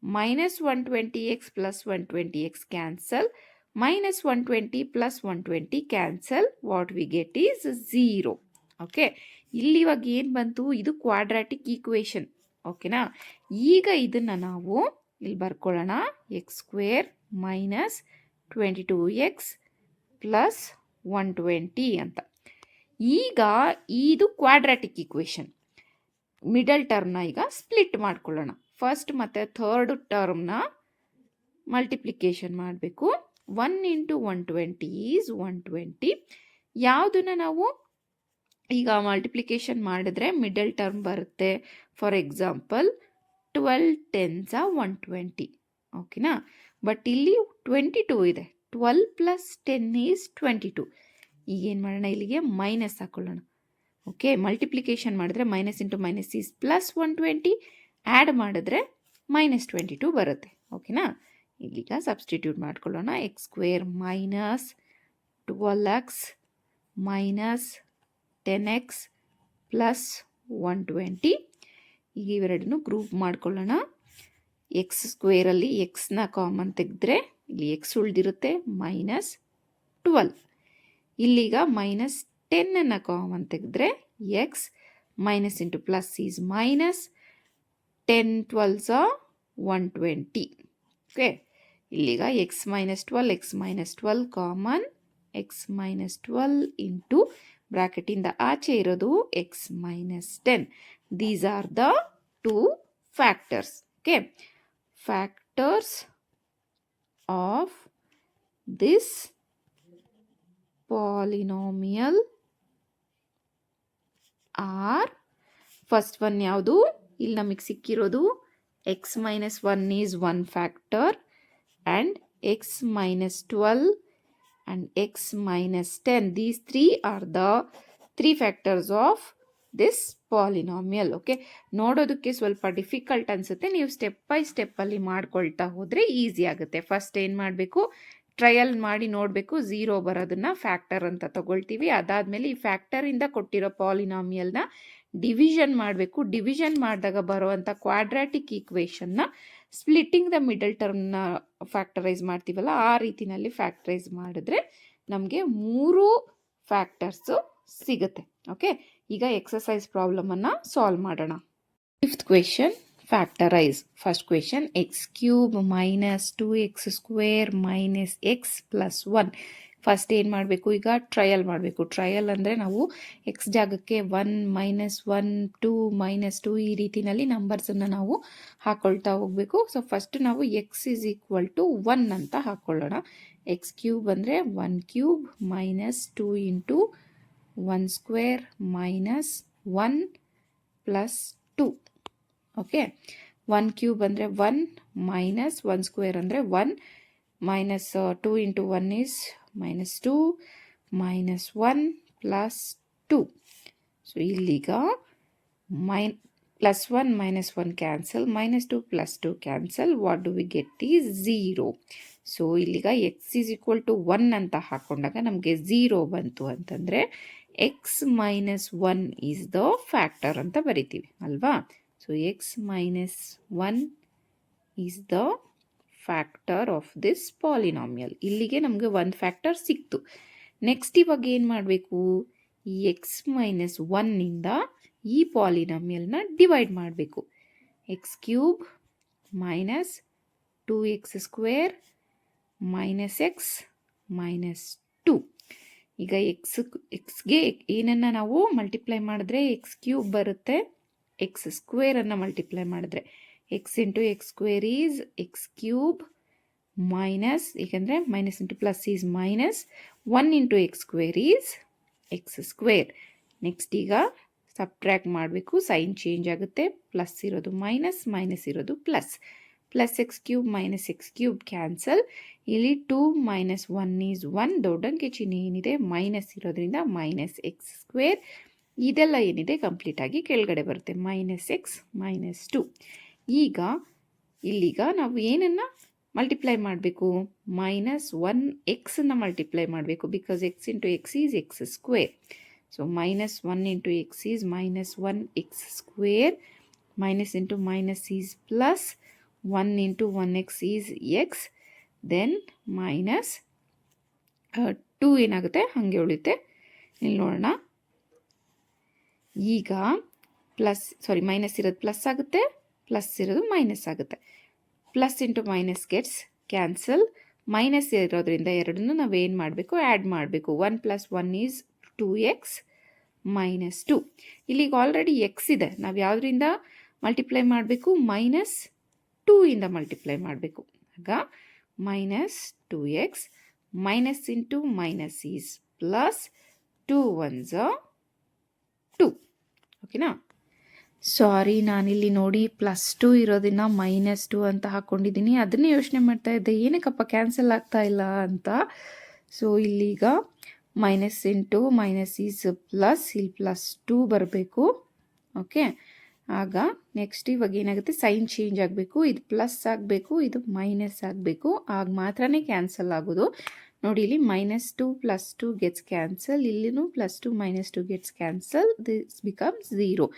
[SPEAKER 1] Minus 120 x plus 120 x cancel. Minus 120 plus 120 cancel. What we get is 0. Okay, ಇಲ್ಲಿ ಇವಾಗ ಏನು ಬಂತು? ಇದು ಕ್ವಾಡ್ರಾಟಿಕ್ ಈಕ್ವೇಷನ್. ಓಕೆನಾ? ಈಗ ಇದನ್ನು ನಾವು ಇಲ್ಲಿ ಬರ್ಕೊಳ್ಳೋಣ. X square minus 22 x plus 120 ಅಂತ. ಈಗ ಇದು ಕ್ವಾಡ್ರಾಟಿಕ್ ಈಕ್ವೇಷನ್. ಮಿಡಲ್ ಟರ್ಮ್ನ ಈಗ ಸ್ಪ್ಲಿಟ್ ಮಾಡ್ಕೊಳ್ಳೋಣ. ಫಸ್ಟ್ ಮತ್ತು ಥರ್ಡ್ ಟರ್ಮ್ನ ಮಲ್ಟಿಪ್ಲಿಕೇಶನ್ ಮಾಡಬೇಕು. 1 ಇಂಟು 120 ಈಸ್ 120. ಯಾವುದನ್ನು ನಾವು ಈಗ ಮಲ್ಟಿಪ್ಲಿಕೇಶನ್ ಮಾಡಿದ್ರೆ ಮಿಡಲ್ ಟರ್ಮ್ ಬರುತ್ತೆ. For example 12 tens 120. ಓಕೆನಾ? ಬಟ್ ಇಲ್ಲಿ 22 ಇದೆ. 12 ಪ್ಲಸ್ 10 ಈಸ್ 22. ಈಗೇನು ಮಾಡೋಣ? ಇಲ್ಲಿಗೆ ಮೈನಸ್ ಹಾಕೊಳ್ಳೋಣ. ಓಕೆ, ಮಲ್ಟಿಪ್ಲಿಕೇಶನ್ ಮಾಡಿದ್ರೆ minus into minus is plus 120. Add ಮಾಡಿದ್ರೆ ಮೈನಸ್ 22 ಬರುತ್ತೆ. ಓಕೆನಾ? ಇಲ್ಲಿಗ ಸಬ್ಸ್ಟಿಟ್ಯೂಟ್ ಮಾಡ್ಕೊಳ್ಳೋಣ. X square minus 12x minus 10x plus 120. ಈಗ ಇವೆರಡನ್ನು ಗ್ರೂಪ್ ಮಾಡ್ಕೊಳ್ಳೋಣ. ಎಕ್ಸ್ ಸ್ಕ್ವೇರಲ್ಲಿ ಎಕ್ಸ್ನ ಕಾಮನ್ ತೆಗೆದ್ರೆ ಇಲ್ಲಿ ಎಕ್ಸ್ ಉಳಿದಿರುತ್ತೆ, ಮೈನಸ್ 12. ಇಲ್ಲಿಗ ಮೈನಸ್ 10 ಕಾಮನ್ ತೆಗೆದ್ರೆ x, minus into plus is minus. 10 12s 120. Okay, ಇಲ್ಲಿಗ x minus 12 common. X minus 12 into ಬ್ರ್ಯಾಕೆಟಿಂದ ಆಚೆ ಇರೋದು x minus 10. These are the two factors. Okay, factors of this polynomial are. First one ಯಾವುದು? ಇಲ್ಲಿ ನಮಗೆ ಸಿಕ್ಕಿರೋದು x minus 1 is 1 factor and x minus 12 and x minus 10. These 3 R the 3 factors of this polynomial. Okay, ನೋಡೋದಕ್ಕೆ ಸ್ವಲ್ಪ ಡಿಫಿಕಲ್ಟ್ ಅನಿಸುತ್ತೆ. ನೀವು ಸ್ಟೆಪ್ ಬೈ ಸ್ಟೆಪ್ಪಲ್ಲಿ ಮಾಡ್ಕೊಳ್ತಾ ಹೋದರೆ ಈಸಿ ಆಗುತ್ತೆ. ಫಸ್ಟ್ ಏನು ಮಾಡಬೇಕು? ಟ್ರಯಲ್ ಮಾಡಿ ನೋಡಬೇಕು. 0 ಬರೋದನ್ನು ಫ್ಯಾಕ್ಟರ್ ಅಂತ ತಗೊಳ್ತೀವಿ. ಅದಾದಮೇಲೆ ಈ ಫ್ಯಾಕ್ಟರಿಂದ ಕೊಟ್ಟಿರೋ ಪಾಲಿನಾಮಿಯಲ್ನ ಡಿವಿಷನ್ ಮಾಡಬೇಕು. ಡಿವಿಷನ್ ಮಾಡಿದಾಗ ಬರುವಂಥ ಕ್ವಾಡ್ರಾಟಿಕ್ ಈಕ್ವೇಷನ್ನ ಸ್ಪ್ಲಿಟ್ಟಿಂಗ್ ದ ಮಿಡಲ್ ಟರ್ಮ್ನ ಫ್ಯಾಕ್ಟರೈಸ್ ಮಾಡ್ತೀವಲ್ಲ, ಆ ರೀತಿಯಲ್ಲಿ ಫ್ಯಾಕ್ಟರೈಸ್ ಮಾಡಿದ್ರೆ ನಮಗೆ 3 ಫ್ಯಾಕ್ಟರ್ಸು ಸಿಗುತ್ತೆ. ಓಕೆ, ಈಗ ಎಕ್ಸಸೈಸ್ ಪ್ರಾಬ್ಲಮನ್ನು ಸಾಲ್ವ್ ಮಾಡೋಣ. 5th question, factorise. First question, X cube minus 2x square minus X plus 1. First ಏನು ಮಾಡಬೇಕು? ಈಗ ಟ್ರಯಲ್ ಮಾಡಬೇಕು. ಟ್ರಯಲ್ ಅಂದರೆ ನಾವು ಎಕ್ಸ್ ಜಾಗಕ್ಕೆ 1 ಮೈನಸ್ 1 2 ಮೈನಸ್ 2 ಈ ರೀತಿಯಲ್ಲಿ ನಂಬರ್ಸನ್ನು ನಾವು ಹಾಕ್ಕೊಳ್ತಾ ಹೋಗಬೇಕು. ಸೊ ಫಸ್ಟ್ ನಾವು ಎಕ್ಸ್ ಈಸ್ ಈಕ್ವಲ್ ಟು 1 ಅಂತ ಹಾಕ್ಕೊಳ್ಳೋಣ. ಎಕ್ಸ್ ಕ್ಯೂಬ್ ಅಂದರೆ 1 cube minus 2 into 1 square minus 1 plus 2. Okay, 1 cube ಅಂದರೆ 1 ಮೈನಸ್ 1 ಸ್ಕ್ವೇರ್ ಅಂದರೆ 1 minus 2 into 1 is -2 -1 plus 2. So ಇಲ್ಲಿಗ +1 -1 cancel, -2 +2 cancel. What do we get is 0. So ಇಲ್ಲಿಗ x ಈಸ್ ಈಕ್ವಲ್ ಟು 1 ಅಂತ ಹಾಕೊಂಡಾಗ ನಮಗೆ 0 ಬಂತು ಅಂತಂದರೆ x -1 ಈಸ್ ದ ಫ್ಯಾಕ್ಟರ್ ಅಂತ ಬರಿತೀವಿ ಅಲ್ವಾ. So x -1 is the factor of this polynomial. ಇಲ್ಲಿಗೆ ನಮಗೆ ಒಂದು ಫ್ಯಾಕ್ಟರ್ ಸಿಕ್ತು. ನೆಕ್ಸ್ಟ್ ಇವಾಗ ಏನು ಮಾಡಬೇಕು, ಈ x -1ಇಂದ ಈ ಪಾಲಿನಾಮಿಯಲ್ನ ಡಿವೈಡ್ ಮಾಡಬೇಕು. x³ minus 2x² minus x minus 2. ಈಗ ಎಕ್ಸ್ಗೆ ಏನನ್ನು ನಾವು ಮಲ್ಟಿಪ್ಲೈ ಮಾಡಿದ್ರೆ x³ ಬರುತ್ತೆ, x² ಅನ್ನು ಮಲ್ಟಿಪ್ಲೈ ಮಾಡಿದ್ರೆ x into x² is x³ minus, ಏಕೆಂದರೆ minus into plus is minus, 1 into x² is x². Next ಈಗ ಸಬ್ಟ್ರ್ಯಾಕ್ಟ್ ಮಾಡಬೇಕು, ಸೈನ್ ಚೇಂಜ್ ಆಗುತ್ತೆ. ಪ್ಲಸ್ ಇರೋದು ಮೈನಸ್, ಮೈನಸ್ ಇರೋದು plus. Plus x³ minus x³ cancel. ಇಲ್ಲಿ 2 ಮೈನಸ್ 1 ಈಸ್ 1. ದೊಡ್ಡ ಅಂಕೆ ಚಿಹ್ನೆ ಏನಿದೆ ಮೈನಸ್ ಇರೋದ್ರಿಂದ ಮೈನಸ್ x². ಇದೆಲ್ಲ ಏನಿದೆ ಕಂಪ್ಲೀಟಾಗಿ ಕೆಳಗಡೆ ಬರುತ್ತೆ, ಮೈನಸ್ x ಮೈನಸ್ 2. ಈಗ ಇಲ್ಲಿಗ ನಾವು ಏನನ್ನು ಮಲ್ಟಿಪ್ಲೈ ಮಾಡಬೇಕು, -1x ಮಲ್ಟಿಪ್ಲೈ ಮಾಡಬೇಕು. Because x into x is x². So -1 into x is -1x². Minus into minus is plus, 1 into 1x is x. Then minus 2 ಏನಾಗುತ್ತೆ ಹಾಗೆ ಉಳಿಯುತ್ತೆ. ಇಲ್ಲಿ ನೋಡೋಣ, ಈಗ ಮೈನಸ್ ಇರೋದು ಪ್ಲಸ್ ಆಗುತ್ತೆ, ಪ್ಲಸ್ ಇರೋದು ಮೈನಸ್ ಆಗುತ್ತೆ. Plus into minus gets cancel. Minus ಇರೋದ್ರಿಂದ ಎರಡನ್ನೂ ನಾವೇನು ಮಾಡಬೇಕು, ಆ್ಯಡ್ ಮಾಡಬೇಕು. 1 + 1 ಈಸ್ 2x ಮೈನಸ್ 2. ಇಲ್ಲಿಗೆ ಆಲ್ರೆಡಿ ಎಕ್ಸ್ ಇದೆ, ನಾವು ಯಾವುದರಿಂದ ಮಲ್ಟಿಪ್ಲೈ ಮಾಡಬೇಕು, -2 ಇಂದ ಮಲ್ಟಿಪ್ಲೈ ಮಾಡಬೇಕು. ಆಗ -2x minus into minus is plus, 2 1s 2. ಓಕೆನಾ. ಸಾರಿ, ನಾನಿಲ್ಲಿ ನೋಡಿ +2 ಇರೋದನ್ನ -2 ಅಂತ ಹಾಕ್ಕೊಂಡಿದ್ದೀನಿ. ಅದನ್ನೇ ಯೋಚನೆ ಮಾಡ್ತಾ ಇದ್ದೆ, ಏನಕ್ಕಪ್ಪ ಕ್ಯಾನ್ಸಲ್ ಆಗ್ತಾ ಇಲ್ಲ ಅಂತ. ಸೊ ಇಲ್ಲಿಗ minus into minus is plus, ಇಲ್ಲಿ +2 ಬರಬೇಕು. ಓಕೆ, ಆಗ ನೆಕ್ಸ್ಟ್ ಇವಾಗ ಏನಾಗುತ್ತೆ, ಸೈನ್ ಚೇಂಜ್ ಆಗಬೇಕು. ಇದು ಪ್ಲಸ್ ಆಗಬೇಕು, ಇದು ಮೈನಸ್ ಆಗಬೇಕು, ಆಗ ಮಾತ್ರನೇ ಕ್ಯಾನ್ಸಲ್ ಆಗೋದು. ನೋಡಿ, ಇಲ್ಲಿ -2 + 2 ಗೆಟ್ಸ್ ಕ್ಯಾನ್ಸಲ್, ಇಲ್ಲಿನೂ +2 - 2 gets cancel, this becomes 0.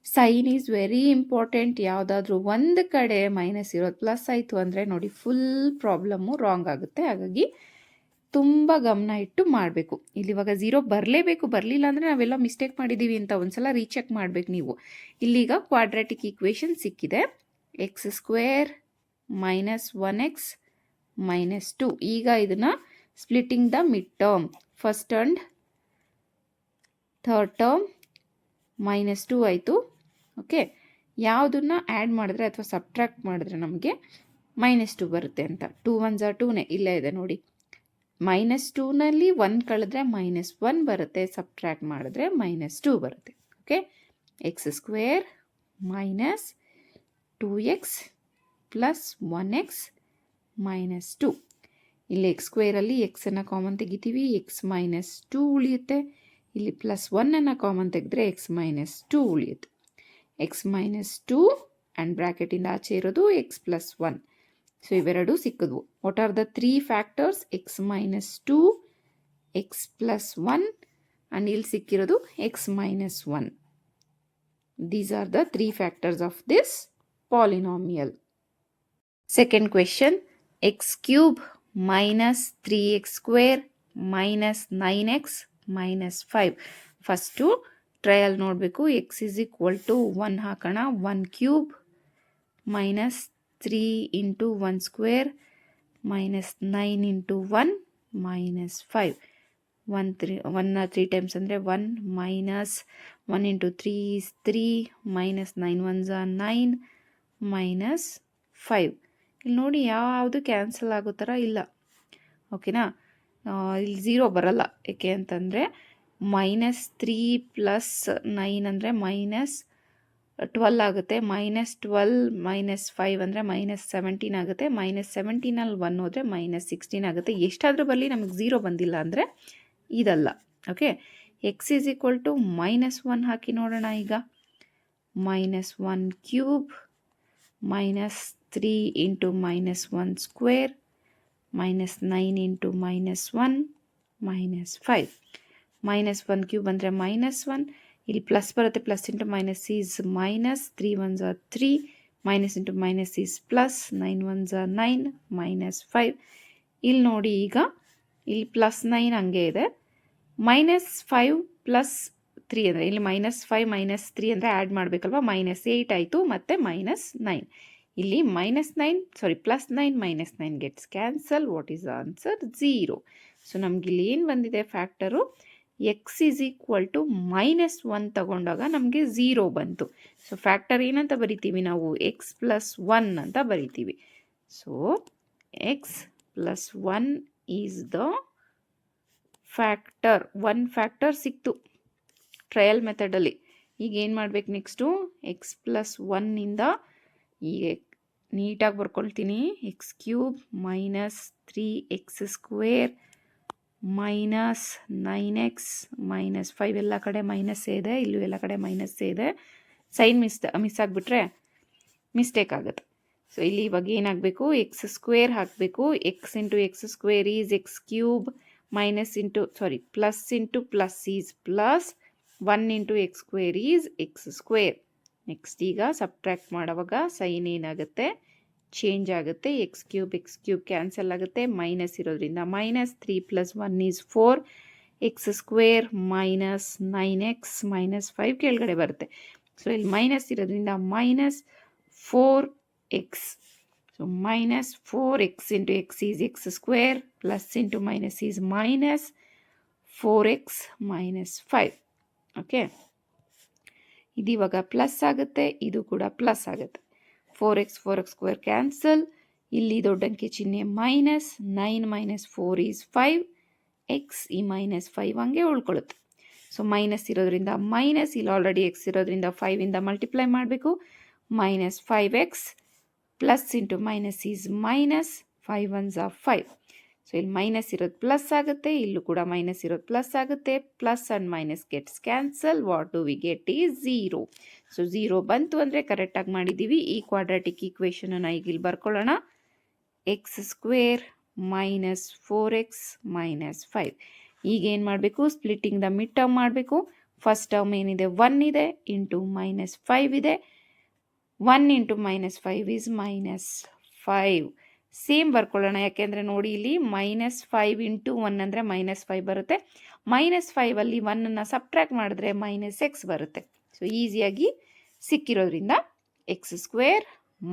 [SPEAKER 1] Sign is very important. ಯಾವುದಾದ್ರೂ ಒಂದು ಕಡೆ ಮೈನಸ್ ಇರೋದು ಪ್ಲಸ್ ಆಯಿತು ಅಂದರೆ ನೋಡಿ ಫುಲ್ ಪ್ರಾಬ್ಲಮ್ಮು ರಾಂಗ್ ಆಗುತ್ತೆ. ಹಾಗಾಗಿ ತುಂಬ ಗಮನ ಇಟ್ಟು ಮಾಡಬೇಕು. ಇಲ್ಲಿ ಇವಾಗ 0 ಬರಲೇಬೇಕು, ಬರಲಿಲ್ಲ ಅಂದರೆ ನಾವೆಲ್ಲ ಮಿಸ್ಟೇಕ್ ಮಾಡಿದ್ದೀವಿ ಅಂತ ಒಂದ್ಸಲ ರೀಚೆಕ್ ಮಾಡಬೇಕು ನೀವು. ಇಲ್ಲಿಗ ಕ್ವಾಡ್ರಾಟಿಕ್ ಈಕ್ವೇಷನ್ ಸಿಕ್ಕಿದೆ, x² ಮೈನಸ್ 1x ಮೈನಸ್ 2. ಈಗ ಇದನ್ನು splitting the mid term, first and third term -2 ಆಯಿತು. ಓಕೆ, ಯಾವುದನ್ನು ಆ್ಯಡ್ ಮಾಡಿದ್ರೆ ಅಥವಾ ಸಬ್ಟ್ರ್ಯಾಕ್ಟ್ ಮಾಡಿದ್ರೆ ನಮಗೆ -2 ಬರುತ್ತೆ ಅಂತ. 2 1s 2ನೇ ಇಲ್ಲೇ ಇದೆ ನೋಡಿ. -2ನಲ್ಲಿ 1 ಕಳೆದ್ರೆ -1 ಬರುತ್ತೆ, ಸಬ್ಟ್ರ್ಯಾಕ್ಟ್ ಮಾಡಿದ್ರೆ -2 ಬರುತ್ತೆ. Okay, x² minus 2x plus 1x minus 2. ಇಲ್ಲಿ x²ಅಲ್ಲಿ ಎಕ್ಸನ್ನು ಕಾಮನ್ ತೆಗಿತೀವಿ, x -2 ಉಳಿಯುತ್ತೆ. ಇಲ್ಲಿ +1 ಕಾಮನ್ ತೆಗೆದ್ರೆ x -2 ಉಳಿಯುತ್ತೆ. x -2 ಆ್ಯಂಡ್ ಬ್ರ್ಯಾಕೆಟಿಂದ ಆಚೆ ಇರೋದು x + 1. ಸೊ ಇವೆರಡು ಸಿಕ್ಕಿದ್ವು. What are the 3 factors, x -2, x + 1 and ಇಲ್ಲಿ ಸಿಕ್ಕಿರೋದು x -1. These are the 3 factors of this polynomial. Second question, x³ minus 3x² minus 9x minus 5. First trial ನೋಡಬೇಕು. x ಈಸ್ ಈಕ್ವಲ್ ಟು 1 ಹಾಕೋಣ. 1³ minus 3 into 1² minus 9 into 1 minus 5. 1 3 times ಅಂದರೆ 1 minus 1 into 3 is 3 minus 9 1s 9 minus 5. ಇಲ್ಲಿ ನೋಡಿ ಯಾವುದು ಕ್ಯಾನ್ಸಲ್ ಆಗೋ ಥರ ಇಲ್ಲ. ಓಕೆನಾ, ಇಲ್ಲಿ 0 ಬರಲ್ಲ. ಏಕೆ ಅಂತಂದರೆ -3 + 9 ಅಂದರೆ 12 ಆಗುತ್ತೆ. -12 - 5 ಅಂದರೆ -17 ಆಗುತ್ತೆ. -17 1 ಹೋದರೆ -16 ಆಗುತ್ತೆ. ಎಷ್ಟಾದರೂ ಬರಲಿ ನಮಗೆ 0 ಬಂದಿಲ್ಲ ಅಂದರೆ ಇದಲ್ಲ. Okay, x is equal to -1 ಹಾಕಿ ನೋಡೋಣ ಈಗ. -1 cube -3 into -1 square -9 into -1 -5. -1 cube ಅಂದರೆ -1, ಇಲ್ಲಿ ಪ್ಲಸ್ ಬರುತ್ತೆ, plus into minus is minus, 3 1s are 3, minus into minus is plus, 9 1s are 9, -5. ಇಲ್ಲಿ ನೋಡಿ ಈಗ ಇಲ್ಲಿ +9 ಹಂಗೆ ಇದೆ. -5 + 3 ಅಂದರೆ ಇಲ್ಲಿ -5 - 3 ಅಂದರೆ ಆ್ಯಡ್ ಮಾಡಬೇಕಲ್ವ, -8 ಆಯಿತು ಮತ್ತು -9. ಇಲ್ಲಿ +9 - 9 gets cancel. What is the answer? 0. So ನಮಗಿಲ್ಲಿ ಏನು ಬಂದಿದೆ factor, x is equal to -1 ತಗೊಂಡಾಗ ನಮಗೆ 0 ಬಂತು. ಸೊ ಫ್ಯಾಕ್ಟರ್ ಏನಂತ ಬರಿತೀವಿ ನಾವು, x + 1 ಅಂತ ಬರಿತೀವಿ. So x + 1 is the factor. 1 factor ಸಿಕ್ತು ಟ್ರಯಲ್ ಮೆಥಡಲ್ಲಿ. ಈಗ ಏನು ಮಾಡಬೇಕು ನೆಕ್ಸ್ಟು, x + 1 ಈಗ ನೀಟಾಗಿ ಬರ್ಕೊಳ್ತೀನಿ. x³ - 3x² -9x -5 ಎಲ್ಲ ಕಡೆ ಮೈನಸ್ ಇದೆ, ಇಲ್ಲೂ ಎಲ್ಲ ಕಡೆ ಮೈನಸ್ ಇದೆ. ಸೈನ್ ಮಿಸ್ ಆಗಿಬಿಟ್ರೆ ಮಿಸ್ಟೇಕ್ ಆಗುತ್ತೆ. ಸೊ ಇಲ್ಲಿ ಇವಾಗ ಏನಾಗಬೇಕು, x² ಹಾಕಬೇಕು. x into x² is x³ plus into plus is plus, 1 into x² is x². Next ಈಗ ಸಬ್ಟ್ರ್ಯಾಕ್ಟ್ ಮಾಡುವಾಗ ಸೈನ್ ಏನಾಗುತ್ತೆ, ಚೇಂಜ್ ಆಗುತ್ತೆ. x³ ಕ್ಯಾನ್ಸಲ್ ಆಗುತ್ತೆ, ಮೈನಸ್ ಇರೋದ್ರಿಂದ ಮೈನಸ್, 3 + 1 ಈಸ್ 4, x² -9x -5 ಕೆಳಗಡೆ ಬರುತ್ತೆ. ಸೊ ಇಲ್ಲಿ ಮೈನಸ್ ಇರೋದ್ರಿಂದ -4x. So -4x into x is x² plus into minus is -4x -5. Okay, ಇದು ಇವಾಗ ಪ್ಲಸ್ ಆಗುತ್ತೆ, ಇದು ಕೂಡ ಪ್ಲಸ್ ಆಗುತ್ತೆ. 4x² cancel. ಇಲ್ಲಿ ದೊಡ್ಡಂಕಿ ಚಿಹ್ನೆ ಮೈನಸ್, 9 - 4 ಈಸ್ 5, x ಈ -5 ಹಂಗೆ ಉಳ್ಕೊಳ್ಳುತ್ತೆ. ಸೊ ಮೈನಸ್ ಇರೋದ್ರಿಂದ ಮೈನಸ್, ಇಲ್ಲಿ ಆಲ್ರೆಡಿ x ಇರೋದ್ರಿಂದ 5ಇಂದ ಮಲ್ಟಿಪ್ಲೈ ಮಾಡಬೇಕು. -5x plus into minus is minus, 5 1s are 5. So ಇಲ್ಲಿ ಮೈನಸ್ ಇರೋದು ಪ್ಲಸ್ ಆಗುತ್ತೆ, ಇಲ್ಲೂ ಕೂಡ ಮೈನಸ್ ಇರೋದು ಪ್ಲಸ್ ಆಗುತ್ತೆ. Plus and minus gets cancel. What do we get is 0. So 0 ಬಂತು ಅಂದರೆ ಕರೆಕ್ಟಾಗಿ ಮಾಡಿದ್ದೀವಿ. ಈ ಕ್ವಾಡ್ರಾಟಿಕ್ ಈಕ್ವೇಷನನ್ನು ಈಗ ಇಲ್ಲಿ ಬರ್ಕೊಳ್ಳೋಣ. x² -4x -5. ಈಗ ಏನು ಮಾಡಬೇಕು, ಸ್ಪ್ಲಿಟ್ಟಿಂಗ್ ದ ಮಿಡ್ ಟರ್ಮ್ ಮಾಡಬೇಕು. ಫಸ್ಟ್ ಟರ್ಮ್ ಏನಿದೆ 1 ಇದೆ, ಇಂಟು -5 ಇದೆ. 1 ಇಂಟು -5 ಈಸ್ -5. ಸೇಮ್ ಬರ್ಕೊಳ್ಳೋಣ, ಯಾಕೆಂದರೆ ನೋಡಿ ಇಲ್ಲಿ -5 ಇಂಟು 1 ಅಂದರೆ -5 ಬರುತ್ತೆ. -5ಅಲ್ಲಿ 1ಅನ್ನು ಸಬ್ಟ್ರ್ಯಾಕ್ಟ್ ಮಾಡಿದ್ರೆ -x ಬರುತ್ತೆ. ಸೊ ಈಸಿಯಾಗಿ ಸಿಕ್ಕಿರೋದ್ರಿಂದ x²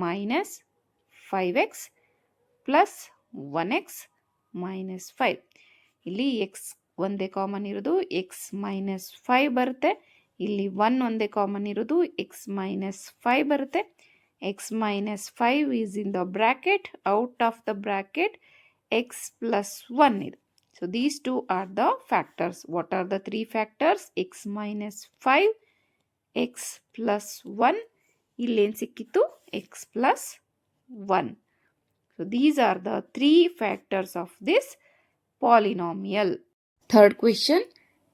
[SPEAKER 1] -5x ಪ್ಲಸ್ 1x -5. ಇಲ್ಲಿ x ಒಂದೇ ಕಾಮನ್ ಇರೋದು, x -5 ಬರುತ್ತೆ. ಇಲ್ಲಿ 1 ಒಂದೇ ಕಾಮನ್ ಇರೋದು, x -5 ಬರುತ್ತೆ. x -5 is in the bracket, out of the bracket x + 1 ಇದೆ. So these two R the factors. What are the 3 factors? x -5, x + 1, ಇಲ್ಲೇನು ಸಿಕ್ಕಿತ್ತು, x + 1. So these are the 3 factors of this polynomial. Third question,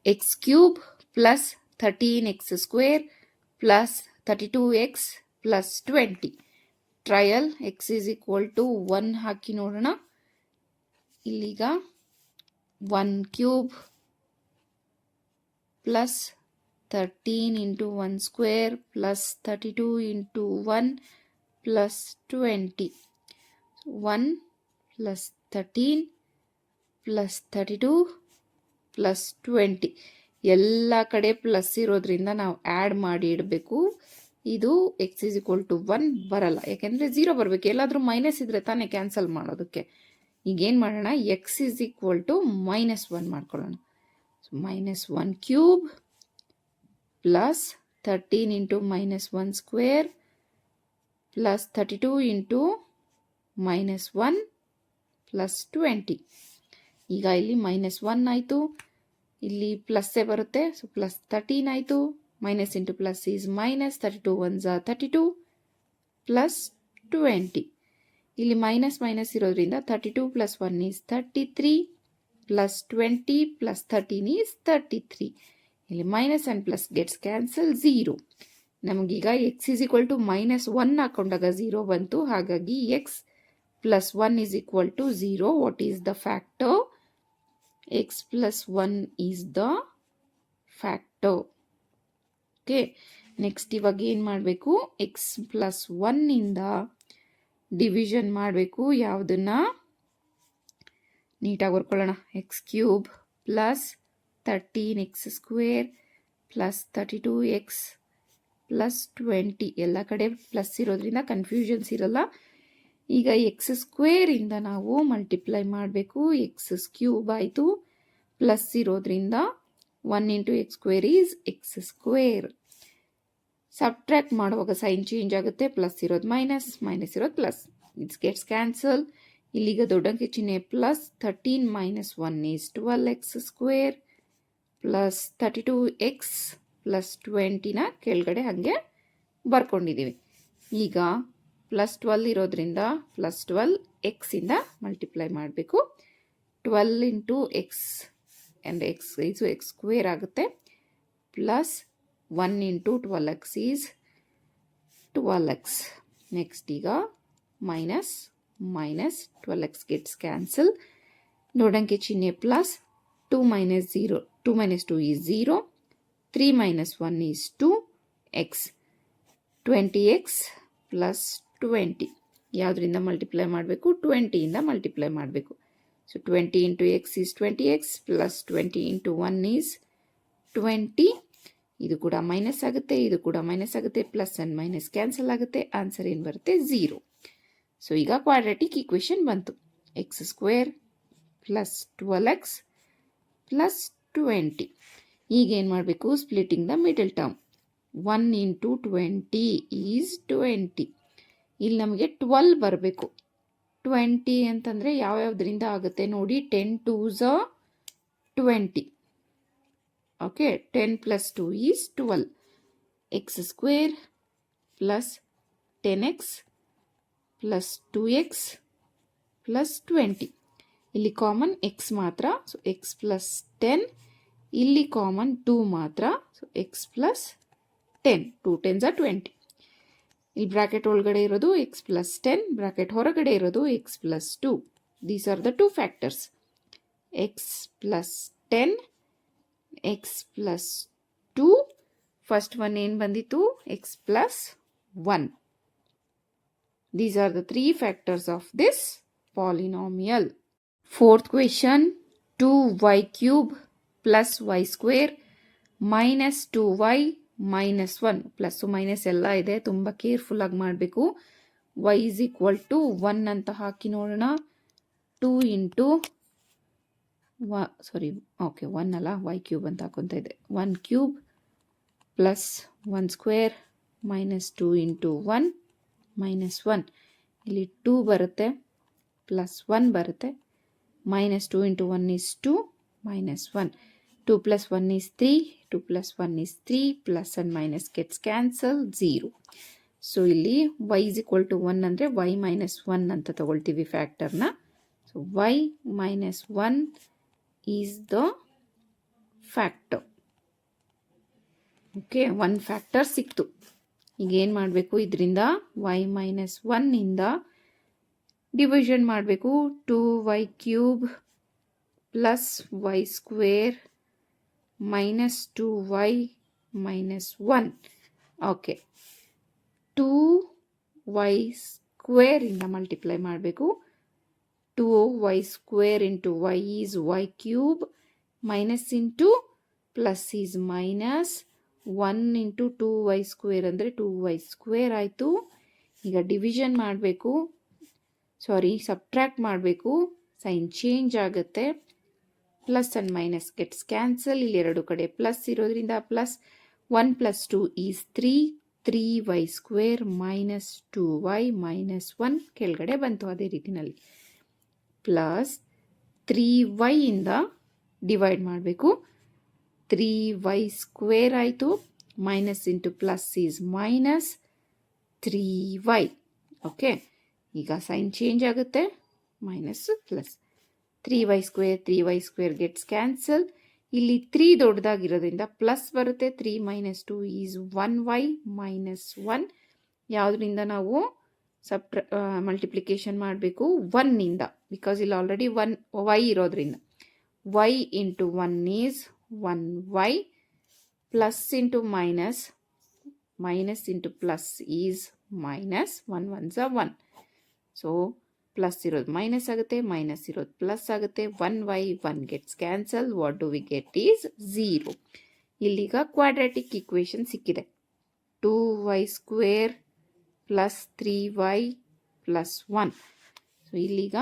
[SPEAKER 1] x³ plus 13x² plus 32x plus 20. Trial x is equal to 1 ಹಾಕಿ ನೋಡೋಣ. ಇಲ್ಲಿಗ 1³ plus 13 into 1 square plus 32 into 1 plus 20. 1 plus 13 plus 32 plus 20. ಎಲ್ಲ ಕಡೆ ಪ್ಲಸ್ ಇರೋದ್ರಿಂದ ನಾವು ಆ್ಯಡ್ ಮಾಡಿ ಇಡಬೇಕು. ಇದು x is equal to 1 ಬರಲ್ಲ, ಯಾಕೆಂದರೆ 0 ಬರಬೇಕು. ಎಲ್ಲಾದರೂ ಮೈನಸ್ ಇದ್ರೆ ತಾನೇ ಕ್ಯಾನ್ಸಲ್ ಮಾಡೋದಕ್ಕೆ. ಈಗೇನು ಮಾಡೋಣ, x is equal to -1 ಮಾಡ್ಕೊಳ್ಳೋಣ. So -1³ plus 13 into -1 square plus 32 into -1 plus 20. ಈಗ ಇಲ್ಲಿ -1 ಆಯಿತು, ಇಲ್ಲಿ ಪ್ಲಸ್ಸೇ ಬರುತ್ತೆ. ಸೊ +13 ಆಯಿತು, minus into plus is minus, 32 ones are 32 plus 20. ಇಲ್ಲಿ ಮೈನಸ್ ಮೈನಸ್ ಇರೋದ್ರಿಂದ 32 plus 1 is 33 plus 20 plus 13 is 33. ಇಲ್ಲಿ minus and plus gets cancel 0. ನಮಗೀಗ x is equal to minus 1 ಹಾಕೊಂಡಾಗ 0 ಬಂತು. ಹಾಗಾಗಿ x plus 1 is equal to 0. What is the factor? X plus 1 is the factor. Okay, next ಇವಾಗ ಏನು ಮಾಡಬೇಕು? ಎಕ್ಸ್ ಪ್ಲಸ್ 1ಇಂದ ಡಿವಿಷನ್ ಮಾಡಬೇಕು. ಯಾವುದನ್ನ ನೀಟಾಗಿ ಬರ್ಕೊಳ್ಳೋಣ. X cube plus 13x² plus 32x plus 20. ಎಲ್ಲ ಕಡೆ ಪ್ಲಸ್ ಇರೋದ್ರಿಂದ ಕನ್ಫ್ಯೂಷನ್ಸ್ ಇರಲ್ಲ. ಈಗ x² ಇಂದ ನಾವು ಮಲ್ಟಿಪ್ಲೈ ಮಾಡಬೇಕು. x³ ಆಯಿತು. ಪ್ಲಸ್ ಇರೋದ್ರಿಂದ 1 into x² is x². Subtract ಮಾಡುವಾಗ ಸೈನ್ ಚೇಂಜ್ ಆಗುತ್ತೆ. ಪ್ಲಸ್ ಇರೋದು ಮೈನಸ್, ಮೈನಸ್ ಇರೋದು ಪ್ಲಸ್. It's gets cancel. ಇಲ್ಲಿಗ ದೊಡ್ಡ ಅಂಕೆ ಚಿಹ್ನೆ plus. 13 minus 1 is 12x² plus 32x plus 20ನ ಕೆಳಗಡೆ ಹಾಗೆ ಬರ್ಕೊಂಡಿದ್ದೀವಿ. ಈಗ ಪ್ಲಸ್ 12 ಇರೋದ್ರಿಂದ ಪ್ಲಸ್ 12 ಇಂದ ಮಲ್ಟಿಪ್ಲೈ ಮಾಡಬೇಕು. 12 into x and x ಇದು x² ಆಗುತ್ತೆ. Plus 1 into 12x is 12x. Next ಈಗ minus minus 12x gets cancel. ದೊಡ್ಡಂಕೆ ಚಿಹ್ನೆ plus. 2 minus 0 2 minus 2 is 0. 3 minus 1 is 2x. 20x plus 20. ಯಾವುದರಿಂದ ಮಲ್ಟಿಪ್ಲೈ ಮಾಡಬೇಕು? 20ಇಂದ ಮಲ್ಟಿಪ್ಲೈ ಮಾಡಬೇಕು. So 20 into x is 20x plus 20 into 1 is 20. ಇದು ಕೂಡ ಮೈನಸ್ ಆಗುತ್ತೆ, ಇದು ಕೂಡ ಮೈನಸ್ ಆಗುತ್ತೆ. ಪ್ಲಸ್ ಆ್ಯಂಡ್ ಮೈನಸ್ ಕ್ಯಾನ್ಸಲ್ ಆಗುತ್ತೆ. ಆನ್ಸರ್ ಏನು ಬರುತ್ತೆ? 0. ಸೊ ಈಗ ಕ್ವಾಡ್ರಾಟಿಕ್ ಈಕ್ವೇಷನ್ ಬಂತು. x² plus 12x plus 20. ಈಗ ಏನು ಮಾಡಬೇಕು? Splitting the middle term. 1 into 20 is 20. ಇಲ್ಲಿ ನಮಗೆ 12 ಬರಬೇಕು. 20 ಅಂತಂದರೆ ಯಾವ್ಯಾವುದರಿಂದ ಆಗುತ್ತೆ ನೋಡಿ. 10 2s are 20. Okay, 10 plus 2 is 12. x² plus 10x plus 2x plus 20. ಇಲ್ಲಿ ಕಾಮನ್ x ಮಾತ್ರ. So x plus 10. ಇಲ್ಲಿ ಕಾಮನ್ 2 ಮಾತ್ರ. So x plus 10. 2 10s are 20. ಇಲ್ಲಿ ಬ್ರಾಕೆಟ್ ಒಳಗಡೆ ಇರೋದು x plus 10. ಬ್ರಾಕೆಟ್ ಹೊರಗಡೆ ಇರೋದು x plus 2. These are the 2 factors. x plus 10, x plus 2. First one ಏನು ಬಂದಿತ್ತು? x plus 1. These are the 3 factors of this polynomial. Fourth question, 2y³ plus y² minus 2y minus 1. Plus minus ಎಲ್ಲ ಇದೆ, ತುಂಬ ಕೇರ್ಫುಲ್ಲಾಗಿ ಮಾಡಬೇಕು. y is equal to 1 ಅಂತ ಹಾಕಿ ನೋಡೋಣ. 2 into 1 ಅಲ್ಲ, y³ ಅಂತ ಹಾಕೊತಾ ಇದೆ. 1³ plus 1² minus 2 into 1 minus 1. ಇಲ್ಲಿ 2 ಬರುತ್ತೆ, ಪ್ಲಸ್ 1 ಬರುತ್ತೆ. minus 2 into 1 is 2 minus 1. 2 plus 1 is 3. 2 plus 1 is 3. Plus and minus gets cancelled. 0. So ಇಲ್ಲಿ y is equal to 1 ಅಂದರೆ y minus 1 ಅಂತ ತಗೊಳ್ತೀವಿ ಫ್ಯಾಕ್ಟರ್ನ. ಸೊ y minus 1 is the factor. Okay, 1 factor ಸಿಕ್ತು. ಈಗ ಏನು ಮಾಡಬೇಕು? ಇದರಿಂದ y minus 1 ಇಂದ ಡಿವಿಷನ್ ಮಾಡಬೇಕು. 2y³ plus y² minus 2y minus 1. Okay, 2y² ಇಂದ ಮಲ್ಟಿಪ್ಲೈ ಮಾಡಬೇಕು. 2y² into y is y³ minus into plus is minus 1 into 2y² ಅಂದರೆ 2y² ಆಯಿತು. ಈಗ ಡಿವಿಷನ್ ಮಾಡಬೇಕು, ಸಬ್ಟ್ರ್ಯಾಕ್ಟ್ ಮಾಡಬೇಕು. ಸೈನ್ ಚೇಂಜ್ ಆಗುತ್ತೆ. Plus and minus gets cancel. ಇಲ್ಲಿ ಎರಡು ಕಡೆ ಪ್ಲಸ್ ಇರೋದ್ರಿಂದ plus 1 plus 2 is 3. 3y² minus 2y minus 1 ಕೆಳಗಡೆ ಬಂತು. ಅದೇ ರೀತಿನಲ್ಲಿ ಪ್ಲಸ್ 3y ಇಂದ ಡಿವೈಡ್ ಮಾಡಬೇಕು. 3y² ಆಯಿತು. minus into plus is minus 3y. Okay, ಈಗ ಸೈನ್ ಚೇಂಜ್ ಆಗುತ್ತೆ, minus plus 3y gets cancel. ಇಲ್ಲಿ 3 ದೊಡ್ಡದಾಗಿರೋದ್ರಿಂದ ಪ್ಲಸ್ ಬರುತ್ತೆ. 3 minus 2 ಈಸ್ 1y minus 1. ಯಾವುದರಿಂದ ನಾವು ಮಲ್ಟಿಪ್ಲಿಕೇಶನ್ ಮಾಡಬೇಕು? 1ನಿಂದ, ಬಿಕಾಸ್ ಇಲ್ಲಿ ಆಲ್ರೆಡಿ 1y ಇರೋದ್ರಿಂದ. y into 1 is 1y, plus into minus, minus into plus is minus, 1 1s are 1. So plus ಇರೋದು ಮೈನಸ್ ಆಗುತ್ತೆ, ಮೈನಸ್ ಇರೋದು ಪ್ಲಸ್ ಆಗುತ್ತೆ. 1y 1 gets cancel. What do we get is 0. ಇಲ್ಲಿಗ ಕ್ವಾಡ್ರಾಟಿಕ್ ಈಕ್ವೇಷನ್ ಸಿಕ್ಕಿದೆ. 2y² plus 3y plus 1. So ಇಲ್ಲಿಗ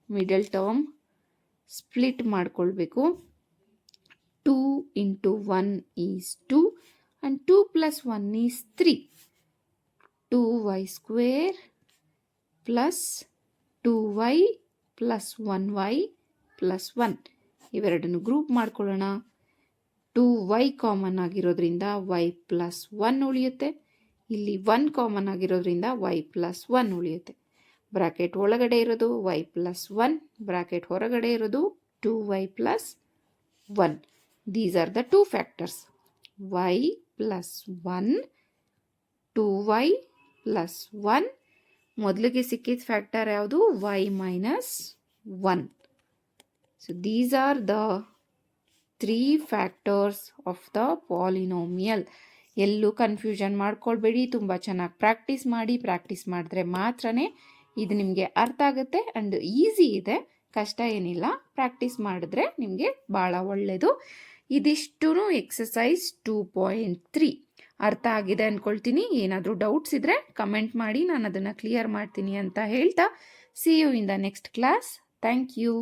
[SPEAKER 1] ಮಿಡಲ್ ಟರ್ಮ್ ಸ್ಪ್ಲಿಟ್ ಮಾಡ್ಕೊಳ್ಬೇಕು. 2 into 1 is 2 and 2 plus 1 is 3. 2y² plus 2y plus 1y plus 1. ಇವೆರಡನ್ನು ಗ್ರೂಪ್ ಮಾಡ್ಕೊಳ್ಳೋಣ. 2y ಕಾಮನ್ ಆಗಿರೋದ್ರಿಂದ y ಪ್ಲಸ್ 1 ಉಳಿಯುತ್ತೆ. ಇಲ್ಲಿ 1 ಕಾಮನ್ ಆಗಿರೋದ್ರಿಂದ y ಪ್ಲಸ್ 1 ಉಳಿಯುತ್ತೆ. ಬ್ರಾಕೆಟ್ ಒಳಗಡೆ ಇರೋದು y ಪ್ಲಸ್ 1, ಬ್ರಾಕೆಟ್ ಹೊರಗಡೆ ಇರೋದು 2y plus 1. These are the 2 factors. y plus 1, 2y plus 1. ಮೊದಲಿಗೆ ಸಿಕ್ಕಿದ ಫ್ಯಾಕ್ಟರ್ ಯಾವುದು? y minus 1. So these are the 3 factors of the polynomial. ಎಲ್ಲೂ ಕನ್ಫ್ಯೂಷನ್ ಮಾಡ್ಕೊಳ್ಬೇಡಿ, ತುಂಬ ಚೆನ್ನಾಗಿ ಪ್ರಾಕ್ಟೀಸ್ ಮಾಡಿ. ಪ್ರಾಕ್ಟೀಸ್ ಮಾಡಿದ್ರೆ ಮಾತ್ರನೇ ಇದು ನಿಮಗೆ ಅರ್ಥ ಆಗುತ್ತೆ. ಆ್ಯಂಡ್ ಈಸಿ ಇದೆ, ಕಷ್ಟ ಏನಿಲ್ಲ. ಪ್ರಾಕ್ಟೀಸ್ ಮಾಡಿದ್ರೆ ನಿಮಗೆ ಭಾಳ ಒಳ್ಳೆಯದು. ಇದಿಷ್ಟು ಎಕ್ಸಸೈಸ್ 2.3 ಅರ್ಥ ಆಗಿದೆ ಅಂದ್ಕೊಳ್ತೀನಿ. ಏನಾದರೂ ಡೌಟ್ಸ್ ಇದ್ದರೆ ಕಮೆಂಟ್ ಮಾಡಿ, ನಾನು ಅದನ್ನು ಕ್ಲಿಯರ್ ಮಾಡ್ತೀನಿ ಅಂತ ಹೇಳ್ತಾ, see you in the next class. Thank you.